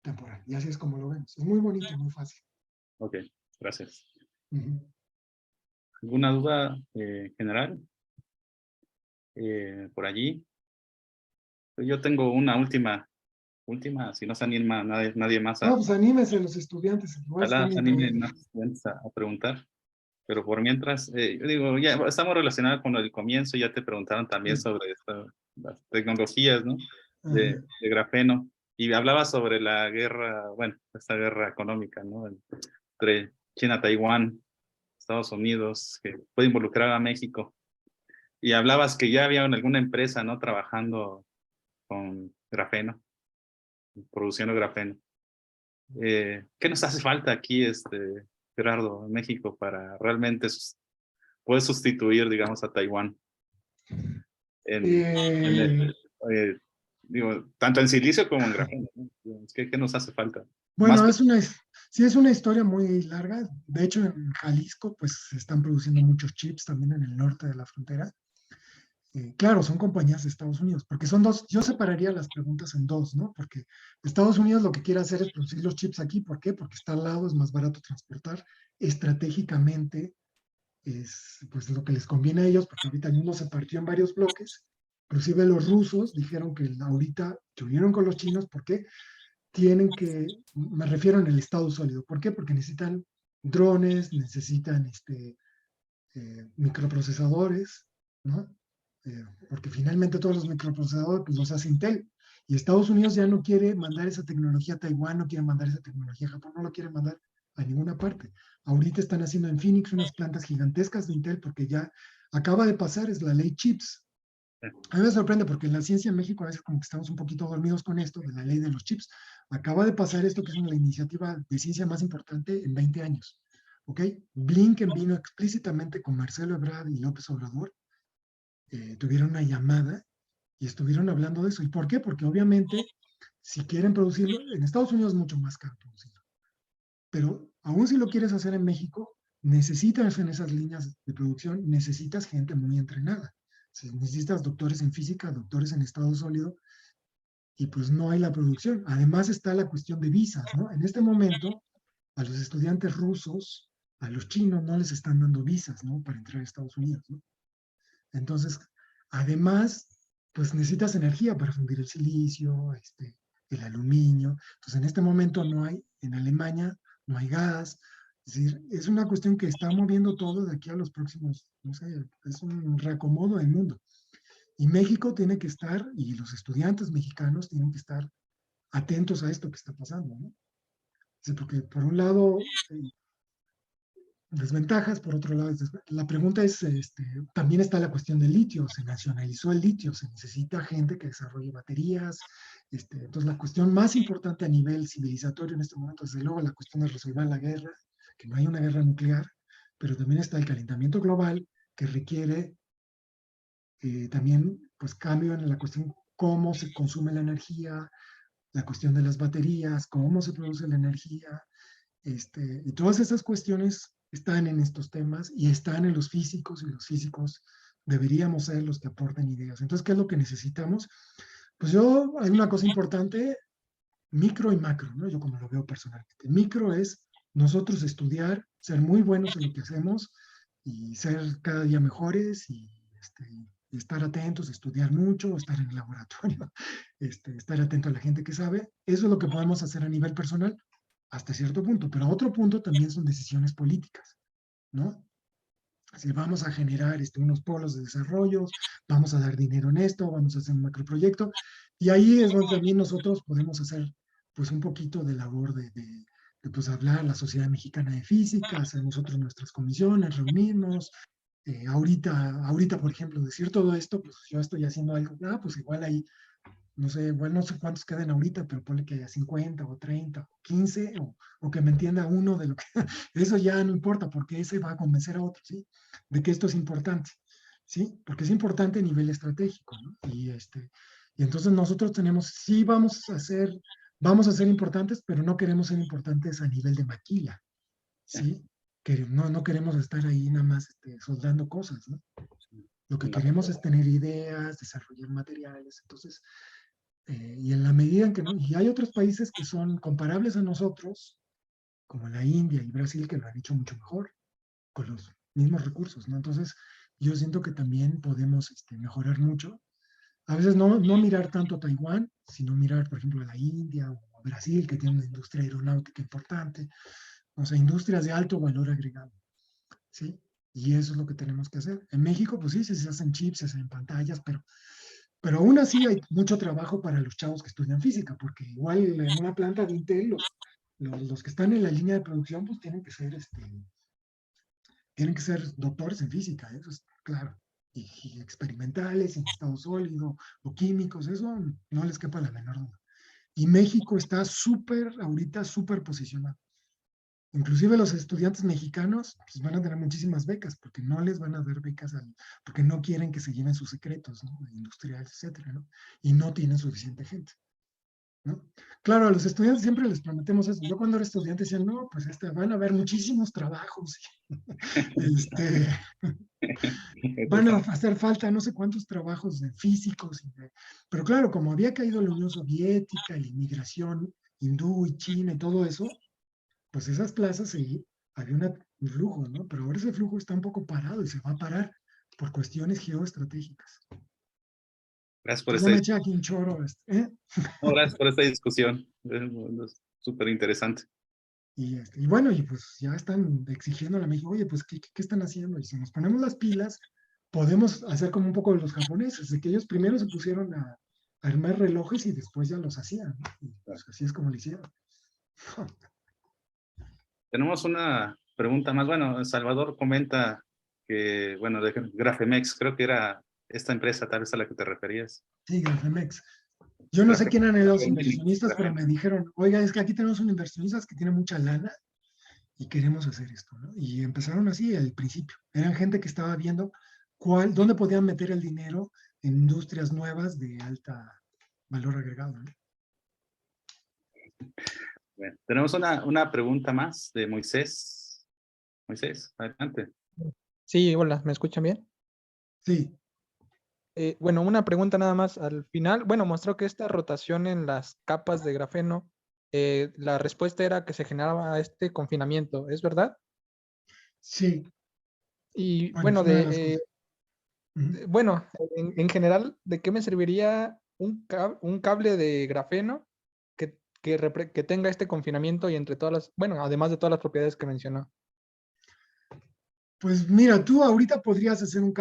temporal. Y así es como lo vemos. Es muy bonito, muy fácil. Ok, gracias. ¿Alguna duda general? Por allí. Yo tengo una última, si no se anima nadie más No, pues anímense los estudiantes. Igual ojalá están se bien animen padres. más estudiantes a preguntar. Pero por mientras, yo digo, ya estamos relacionados con el comienzo, ya te preguntaron también sobre las tecnologías, ¿no? De grafeno. Y hablaba sobre la guerra, bueno, esta guerra económica, ¿no? Entre China, Taiwán, Estados Unidos, que puede involucrar a México. Y hablabas que ya había alguna empresa, ¿no? Trabajando con grafeno, produciendo grafeno. ¿Qué nos hace falta aquí, Gerardo, en México, para realmente poder sustituir, digamos, a Taiwán? Digo, tanto en silicio como en grafeno, ¿no? ¿Qué nos hace falta? Bueno, sí es una historia muy larga. De hecho, en Jalisco, pues se están produciendo muchos chips también en el norte de la frontera. Claro, son compañías de Estados Unidos, porque son dos. Yo separaría las preguntas en dos, ¿no? Porque Estados Unidos lo que quiere hacer es producir los chips aquí. ¿Por qué? Porque está al lado, es más barato transportar. Estratégicamente es pues lo que les conviene a ellos, porque ahorita el mundo se partió en varios bloques. Inclusive los rusos dijeron que ahorita se unieron con los chinos. ¿Por qué? Tienen que, me refiero en el estado sólido. ¿Por qué? Porque necesitan drones, necesitan microprocesadores, ¿no? Porque finalmente todos los microprocesadores pues, los hace Intel. Y Estados Unidos ya no quiere mandar esa tecnología a Taiwán, no quiere mandar esa tecnología a Japón, no lo quiere mandar a ninguna parte. Ahorita están haciendo en Phoenix unas plantas gigantescas de Intel porque ya acaba de pasar, es la ley CHIPS. A mí me sorprende porque en la ciencia en México a veces como que estamos un poquito dormidos con esto de la ley de los chips. Acaba de pasar esto que es la iniciativa de ciencia más importante en 20 años. ¿Ok? Blinken vino explícitamente con Marcelo Ebrard y López Obrador. Tuvieron una llamada y estuvieron hablando de eso. ¿Y por qué? Porque obviamente si quieren producirlo, en Estados Unidos es mucho más caro producirlo. Pero aún si lo quieres hacer en México, necesitas en esas líneas de producción, necesitas gente muy entrenada. Si necesitas doctores en física, doctores en estado sólido, y pues no hay la producción. Además está la cuestión de visas, ¿no? En este momento, a los estudiantes rusos, a los chinos no les están dando visas, ¿no? Para entrar a Estados Unidos, ¿no? Entonces, además, pues necesitas energía para fundir el silicio, el aluminio. Entonces, en este momento no hay, en Alemania, no hay gas. Es decir, es una cuestión que está moviendo todo de aquí a los próximos, no sé, es un reacomodo del mundo. Y México tiene que estar, y los estudiantes mexicanos tienen que estar atentos a esto que está pasando, ¿no? Sí, porque por un lado, desventajas, por otro lado, la pregunta es, también está la cuestión del litio, se nacionalizó el litio, se necesita gente que desarrolle baterías, entonces la cuestión más importante a nivel civilizatorio en este momento, desde luego la cuestión de resolver la guerra, que no hay una guerra nuclear, pero también está el calentamiento global que requiere también pues cambio en la cuestión cómo se consume la energía, la cuestión de las baterías, cómo se produce la energía, y todas esas cuestiones están en estos temas y están en los físicos, y los físicos deberíamos ser los que aporten ideas. Entonces, ¿qué es lo que necesitamos? Pues hay una cosa importante, micro y macro, ¿no? Yo como lo veo personalmente. Micro es nosotros estudiar, ser muy buenos en lo que hacemos y ser cada día mejores y estar atentos, estudiar mucho, estar en el laboratorio, estar atento a la gente que sabe. Eso es lo que podemos hacer a nivel personal hasta cierto punto, pero a otro punto también son decisiones políticas, ¿no? Si vamos a generar unos polos de desarrollo, vamos a dar dinero en esto, vamos a hacer un macroproyecto, y ahí es donde también nosotros podemos hacer pues un poquito de labor de pues hablar a la Sociedad Mexicana de Física, hacer nosotros nuestras comisiones, reunirnos. Ahorita, por ejemplo, decir todo esto, pues yo estoy haciendo algo, pues igual ahí, no sé, igual no sé cuántos queden ahorita, pero ponle que haya 50 o 30 o 15, o que me entienda uno de lo que, eso ya no importa, porque ese va a convencer a otro, ¿sí? De que esto es importante, ¿sí? Porque es importante a nivel estratégico, ¿no? Y entonces nosotros sí vamos a ser importantes, pero no queremos ser importantes a nivel de maquila, ¿sí? Que no queremos estar ahí nada más soldando cosas, ¿no? Lo que queremos es tener ideas, desarrollar materiales, entonces, y en la medida en que no, y hay otros países que son comparables a nosotros, como la India y Brasil, que lo han hecho mucho mejor, con los mismos recursos, ¿no? Entonces, yo siento que también podemos mejorar mucho. A veces no mirar tanto a Taiwán, sino mirar, por ejemplo, a la India o a Brasil, que tiene una industria aeronáutica importante, o sea, industrias de alto valor agregado. ¿sí? Y eso es lo que tenemos que hacer. En México, pues sí, se hacen chips, se hacen pantallas, pero aún así hay mucho trabajo para los chavos que estudian física, porque igual en una planta de Intel, los que están en la línea de producción, pues tienen que ser doctores en física, eso es claro. Y experimentales, en estado sólido, o químicos, eso no les quepa la menor duda. Y México está ahorita súper posicionado. Inclusive los estudiantes mexicanos pues, van a tener muchísimas becas, porque no les van a dar becas, porque no quieren que se lleven sus secretos, ¿no? Industriales, etcétera, ¿no? Y no tienen suficiente gente, ¿no? Claro, a los estudiantes siempre les prometemos eso. Yo cuando era estudiante decía, no, pues van a haber muchísimos trabajos, este, van a hacer falta no sé cuántos trabajos de físicos, pero claro, como había caído la Unión Soviética, la inmigración hindú y China y todo eso, pues esas plazas sí, había un flujo, ¿no? Pero ahora ese flujo está un poco parado y se va a parar por cuestiones geoestratégicas. Gracias por Yo me eché aquí un choro, no, gracias por esta discusión. Es súper interesante. Y bueno, y pues ya están exigiéndole a México, oye, pues, ¿qué están haciendo? Y si nos ponemos las pilas, podemos hacer como un poco los japoneses, de que ellos primero se pusieron a armar relojes y después ya los hacían, ¿no? Y pues así es como lo hicieron. Tenemos una pregunta más. Bueno, Salvador comenta que, bueno, de Grafemex, creo que era esta empresa tal vez a la que te referías. Sí, Grafemex. Yo no sé quién eran los inversionistas, pero me Grafemex. dijeron, oiga, es que aquí tenemos un inversionista que tiene mucha lana y queremos hacer esto, ¿no? Y empezaron así al principio. Eran gente que estaba viendo dónde podían meter el dinero en industrias nuevas de alta valor agregado, ¿no? Bueno, tenemos una pregunta más de Moisés. Moisés, adelante. Sí, hola, ¿me escuchan bien? Sí, Bueno, una pregunta nada más al final. Bueno, mostró que esta rotación en las capas de grafeno, la respuesta era que se generaba este confinamiento, ¿es verdad? sí. Y Bueno, es bueno, una de las cosas. Ujú. bueno, en general, ¿de qué me serviría un cable de grafeno que tenga este confinamiento y entre todas las, bueno, además de todas las propiedades que mencionó? Pues mira, tú ahorita podrías hacer un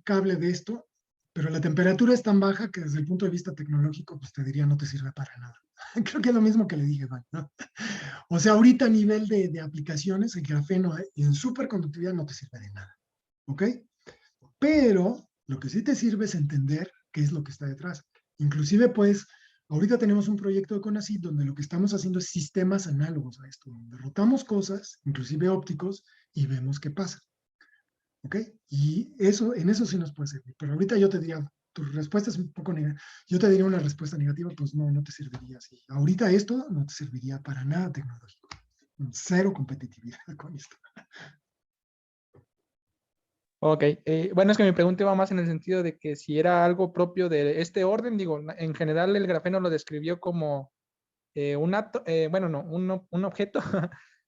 cable de esto, pero la temperatura es tan baja que desde el punto de vista tecnológico, pues te diría no te sirve para nada. Creo que es lo mismo que le dije, Van, ¿no? O sea, ahorita a nivel de aplicaciones, el grafeno en superconductividad no te sirve de nada, ¿ok? Pero lo que sí te sirve es entender qué es lo que está detrás. Inclusive, pues, ahorita tenemos un proyecto de CONACYT donde lo que estamos haciendo es sistemas análogos a esto, donde rotamos cosas, inclusive ópticos, y vemos qué pasa. ¿Ok? Y en eso sí nos puede servir. Pero ahorita yo te diría, tu respuesta es un poco negativa. Yo te diría una respuesta negativa, pues no te serviría así. Ahorita esto no te serviría para nada tecnológico. Cero competitividad con esto. Ok, bueno, es que mi pregunta iba más en el sentido de que si era algo propio de este orden, digo, en general el grafeno lo describió como bueno, no, un objeto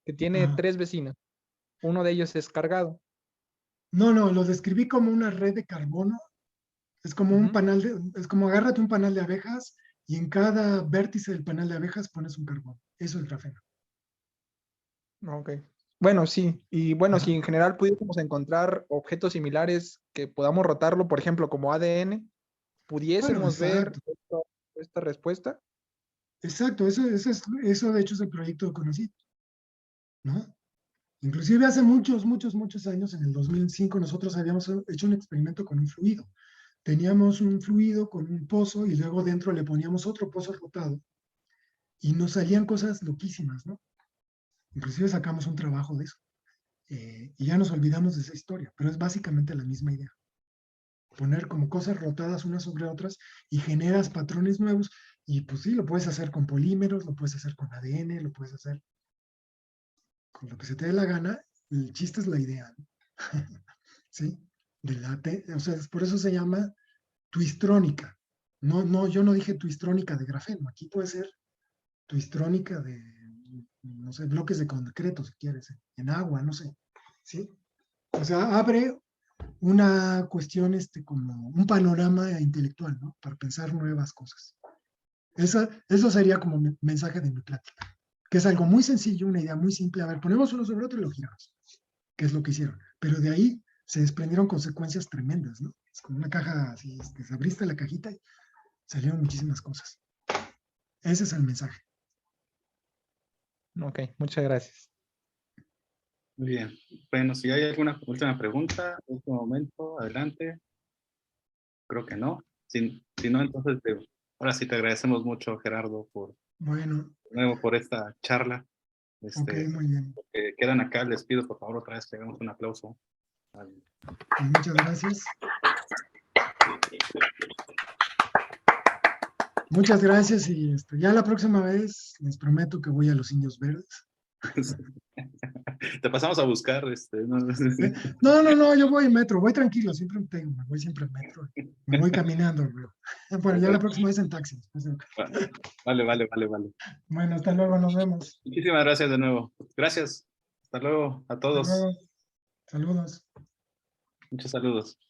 que tiene Ajá. 3 vecinos. Uno de ellos es cargado. No, lo describí como una red de carbono. Es como un Ujú. panal es como agárrate un panal de abejas y en cada vértice del panal de abejas pones un carbón. Eso es grafeno. Ok. Bueno, sí. Y bueno, si Ajá. en general pudiésemos encontrar objetos similares que podamos rotarlo, por ejemplo, como ADN, Bueno, pudiésemos ver exacto. esta respuesta. Exacto. Eso de hecho es el proyecto de CONACYT, ¿no? Inclusive hace muchos años, en el 2005, nosotros habíamos hecho un experimento con un fluido. Teníamos un fluido con un pozo y luego dentro le poníamos otro pozo rotado y nos salían cosas loquísimas, ¿no? Inclusive sacamos un trabajo de eso. Y ya nos olvidamos de esa historia, pero es básicamente la misma idea. Poner como cosas rotadas unas sobre otras y generas patrones nuevos y pues sí, lo puedes hacer con polímeros, lo puedes hacer con ADN, lo puedes hacer con lo que se te dé la gana. El chiste es la idea, ¿no? ¿Sí? O sea, por eso se llama twistrónica. Yo no dije twistrónica de grafeno. Aquí puede ser twistrónica de, no sé, bloques de concreto, si quieres, en agua, no sé. ¿Sí? O sea, abre una cuestión, como un panorama intelectual, ¿no? Para pensar nuevas cosas. Eso sería como mensaje de mi plática, que es algo muy sencillo, una idea muy simple. A ver, ponemos uno sobre otro y lo giramos, que es lo que hicieron. pero de ahí se desprendieron consecuencias tremendas, ¿no? Es como una caja, así, se abriste la cajita y salieron muchísimas cosas. Ese es el mensaje. Ok, muchas gracias. Muy bien. Bueno, si hay alguna última pregunta, último momento, adelante. Creo que no. Si no, entonces ahora sí te agradecemos mucho, Gerardo, Bueno, de nuevo por esta charla. ok, muy bien. Los que quedan acá, les pido por favor otra vez que hagamos un aplauso. Pues muchas gracias. Muchas gracias y ya la próxima vez les prometo que voy a los Indios Verdes. Te pasamos a buscar. No, yo voy en metro, voy tranquilo, siempre tengo, me voy siempre en metro. Me voy caminando, bro. Bueno, ya la próxima vez en taxi. Vale. Bueno, hasta luego, nos vemos. Muchísimas gracias de nuevo. Gracias. Hasta luego a Hasta todos. luego. Saludos. Muchos saludos.